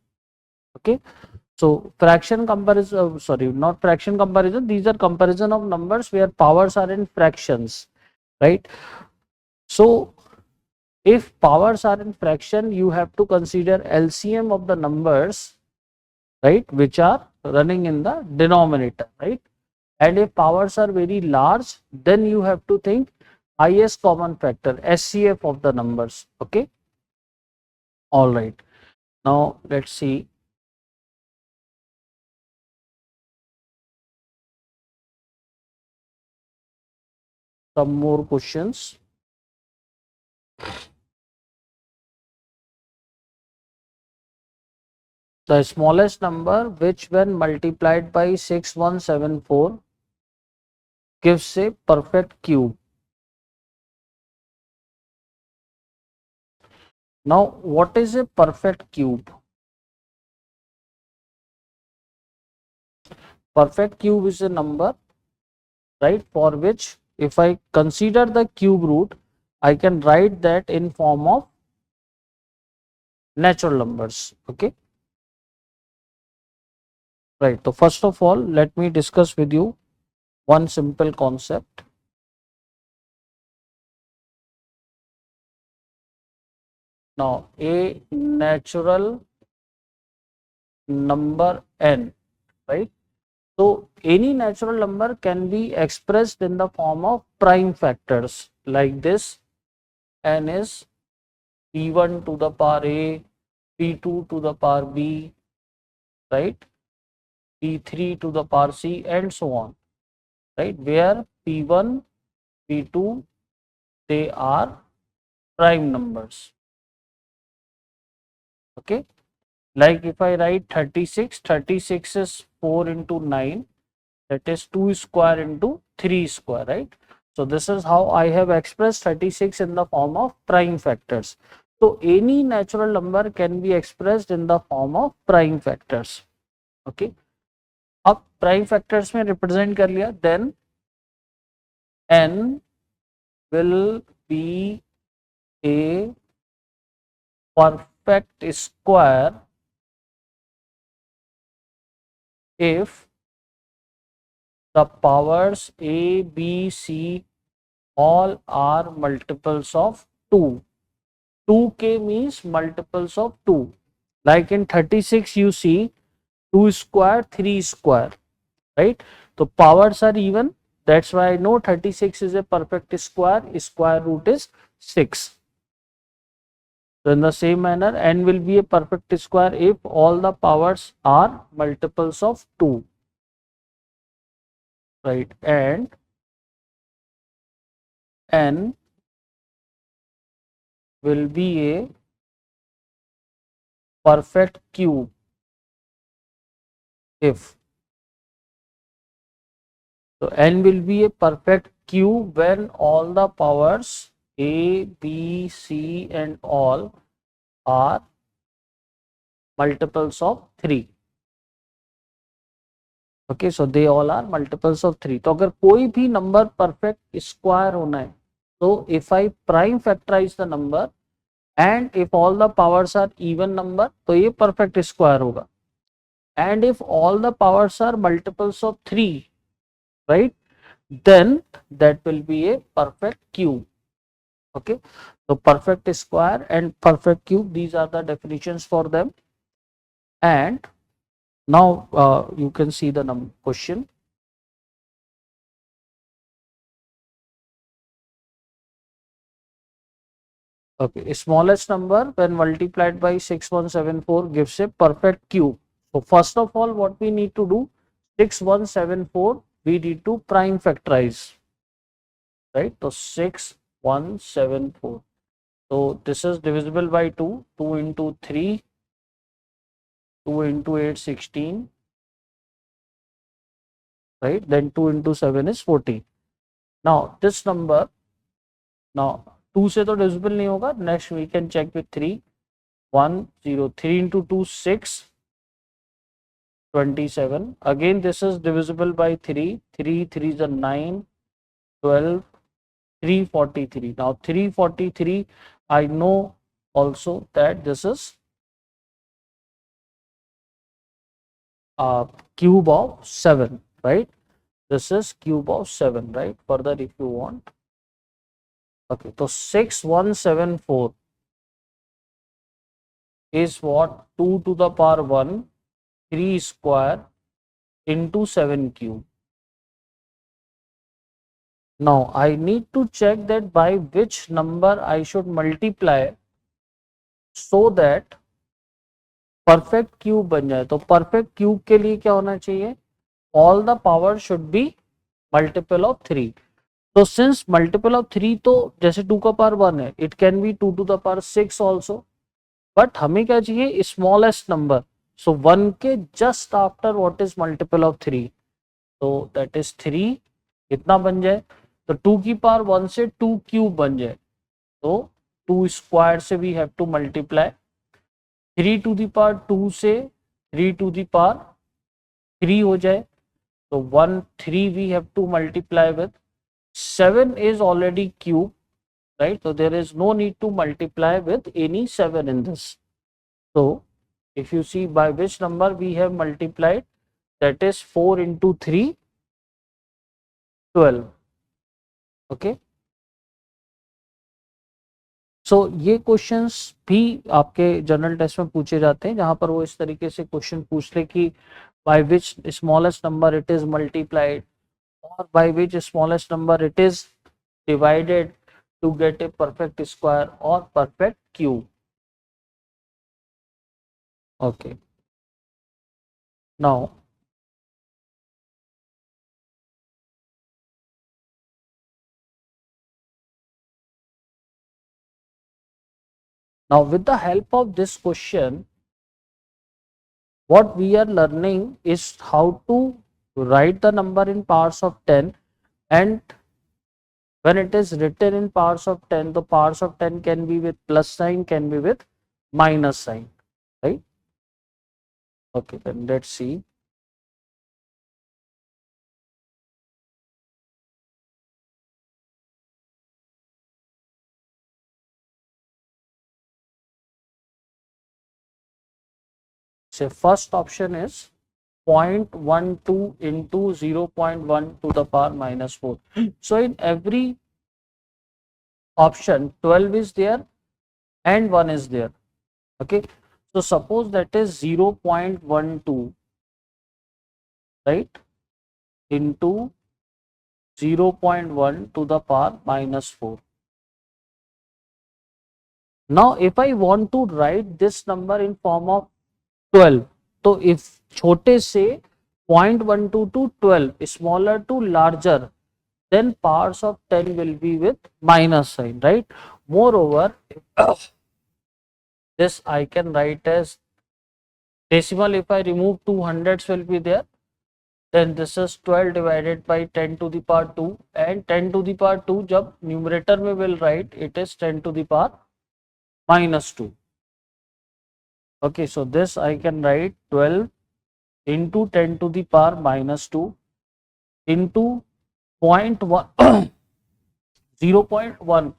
Okay. So fraction comparison, sorry, not fraction comparison, these are comparison of numbers where powers are in fractions, right? So if powers are in fraction, you have to consider LCM of the numbers, right, which are running in the denominator, right? And if powers are very large, then you have to think highest common factor, SCF of the numbers. Okay. All right. Now let's see some more questions. The smallest number which when multiplied by 6174 gives a perfect cube. Now what is a perfect cube? Perfect cube is a number, right, for which if I consider the cube root, I can write that in form of natural numbers. Okay. Right. So first of all, let me discuss with you one simple concept. Now a natural number n, right? So any natural number can be expressed in the form of prime factors like this. N is p1 to the power a, p2 to the power b, right, p3 to the power c, and so on, right, where p1, p2, they are prime numbers. Okay. Like if I write 36, 36 is 4 into 9, that is 2 square into 3 square, right? So this is how I have expressed 36 in the form of prime factors. So any natural number can be expressed in the form of prime factors. Okay. अब prime factors में represent कर लिया, then n will be a perfect square if the powers a, b, c all are multiples of 2. 2k means multiples of 2. Like in 36 you see 2 square, 3 square, right? So powers are even, that's why I know 36 is a perfect square, square root is 6. So in the same manner n will be a perfect square if all the powers are multiples of 2, right? And n will be a perfect cube if, so n will be a perfect cube when all the powers a, b, c and all are multiples of 3. Okay, so they all are multiples of 3. तो अगर कोई भी number perfect square होना है, तो if I prime factorize the number and if all the powers are even number, तो ये perfect square होगा. And if all the powers are multiples of 3, right, then that will be a perfect cube. Okay, so perfect square and perfect cube, these are the definitions for them. And now you can see the question. Okay, smallest number when multiplied by 6174 gives a perfect cube. So first of all, what we need to do, 6174 we need to prime factorize, right? So 6174, so this is divisible by 2, 2 into 3, 2 into 8, 16, right? Then 2 into 7 is 14. Now this number, now 2 से तो divisible नहीं होगा. Next we can check with 3. 1, 0, 3 into 2, 6, 27. Again this is divisible by 3. 3, 3 is a 9, 12, 343. Now 343, I know also that this is cube of 7, right? This is cube of 7, right? Further if you want. Okay, so 6174 is what? 2 to the power 1, 3 square into 7 cube. Now I need to check that by which number I should multiply so that perfect cube बन जाए. तो perfect cube के लिए क्या होना चाहिए? All the power should be multiple of 3. तो since multiple of 3, तो जैसे 2 का पावर 1 है, it can be 2 to the power 6 also. But हमें क्या चाहिए? Smallest number. सो 1 के just after what is multiple of 3, तो दैट इज 3. इतना बन जाए तो 2 की पावर 1 से 2 क्यूब बन जाए, तो 2 स्क्वायर से we have to multiply. 3 to the power 2 से 3 टू द पावर 3 हो जाए, तो 1 3 we have to multiply with 7 is already cube, right? So there is no need to multiply with any 7 in this. So if you see by which number we have multiplied, that is 4 into 3, 12. Okay, so ये questions भी आपके general test में पूछे जाते हैं, जहां पर वो इस तरीके से क्वेश्चन पूछ ले कि by which smallest number it is multiplied or by which smallest number it is divided to get a perfect square or perfect cube. Okay, now with the help of this question, what we are learning is how to write the number in powers of 10, and when it is written in powers of 10, the powers of 10 can be with plus sign, can be with minus sign, right? Okay, then let's see. So first option is 0.12 into 0.1 to the power minus 4. So in every option 12 is there and 1 is there. Okay, so suppose that is 0.12, right, into 0.1 to the power minus 4. Now if I want to write this number in form of 12, so if छोटे से 0.12 to 12, smaller to larger, then powers of 10 will be with minus sign, right? Moreover, this I can write as decimal. If I remove 2 hundreds will be there, then this is 12 divided by 10 to the power 2, and 10 to the power 2 जब numerator में will write, it is 10 to the power minus 2. Okay, so this I can write 12 into 10 to the power minus 2 into 0.1 0.1.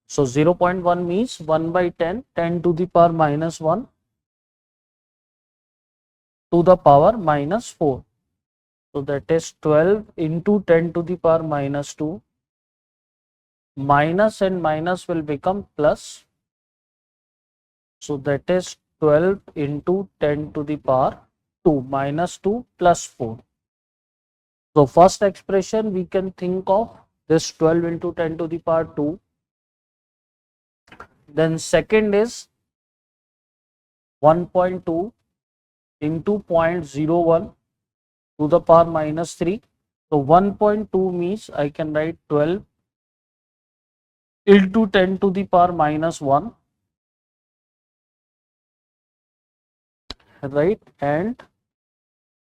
So 0.1 means 1 by 10, 10 to the power minus 1 to the power minus 4. So that is 12 into 10 to the power minus 2. Minus and minus will become plus. So that is 12 into 10 to the power 2 minus 2 plus 4. So first expression we can think of this 12 into 10 to the power 2. Then second is 1.2 into 0.01 to the power minus 3. So 1.2 means I can write 12 into 10 to the power minus 1, right? And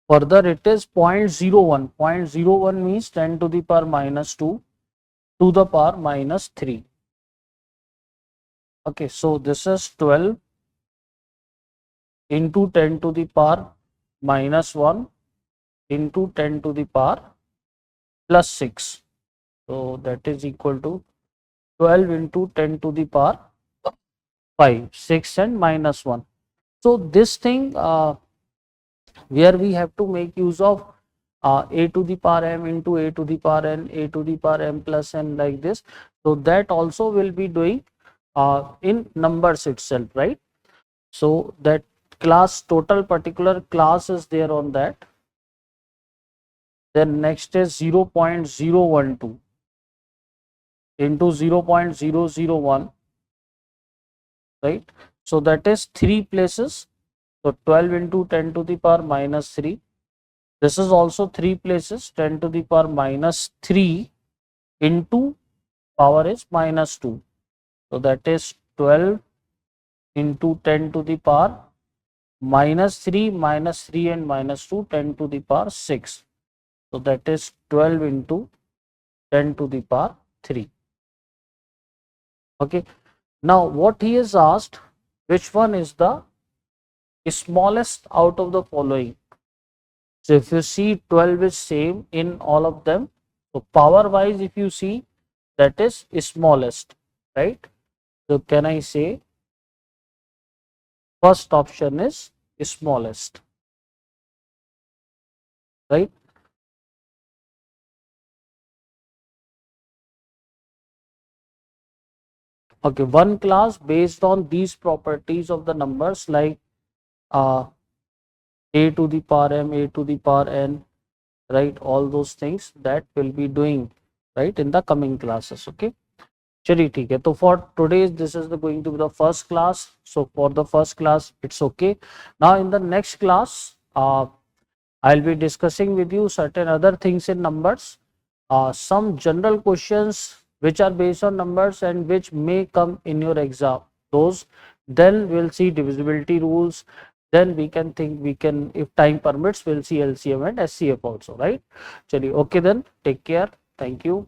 further it is 0.01. 0.01 means 10 to the power minus 2 to the power minus 3. Okay, so this is 12 into 10 to the power minus 1 into 10 to the power plus 6. So that is equal to 12 into 10 to the power 5, 6 and minus 1. So this thing where we have to make use of a to the power m into a to the power n, a to the power m plus n, like this. So that also will be doing in numbers itself, right? So that class, total particular class is there on that. Then next is 0.012 into 0.001, right? So that is 3 places. So 12 into 10 to the power minus 3. This is also 3 places, 10 to the power minus 3 into power is minus 2. So that is 12 into 10 to the power minus 3 and minus 2, 10 to the power 6. So that is 12 into 10 to the power 3. Okay. Now what he has asked, which one is the smallest out of the following? So if you see 12 is same in all of them. So power wise, if you see, that is smallest, right? So can I say first option is smallest, right? Okay, one class based on these properties of the numbers, like uh, a to the power m, a to the power n, right? All those things that will be doing, right, in the coming classes. Okay. चलिए ठीक है, तो for today this is going to be the first class. So for the first class it's okay. Now in the next class I'll be discussing with you certain other things in numbers, some general questions which are based on numbers and which may come in your exam. Those, then we'll see divisibility rules, then we can think, we can, if time permits, we'll see LCM and SCF also, right? Chaliye, okay, then take care. Thank you.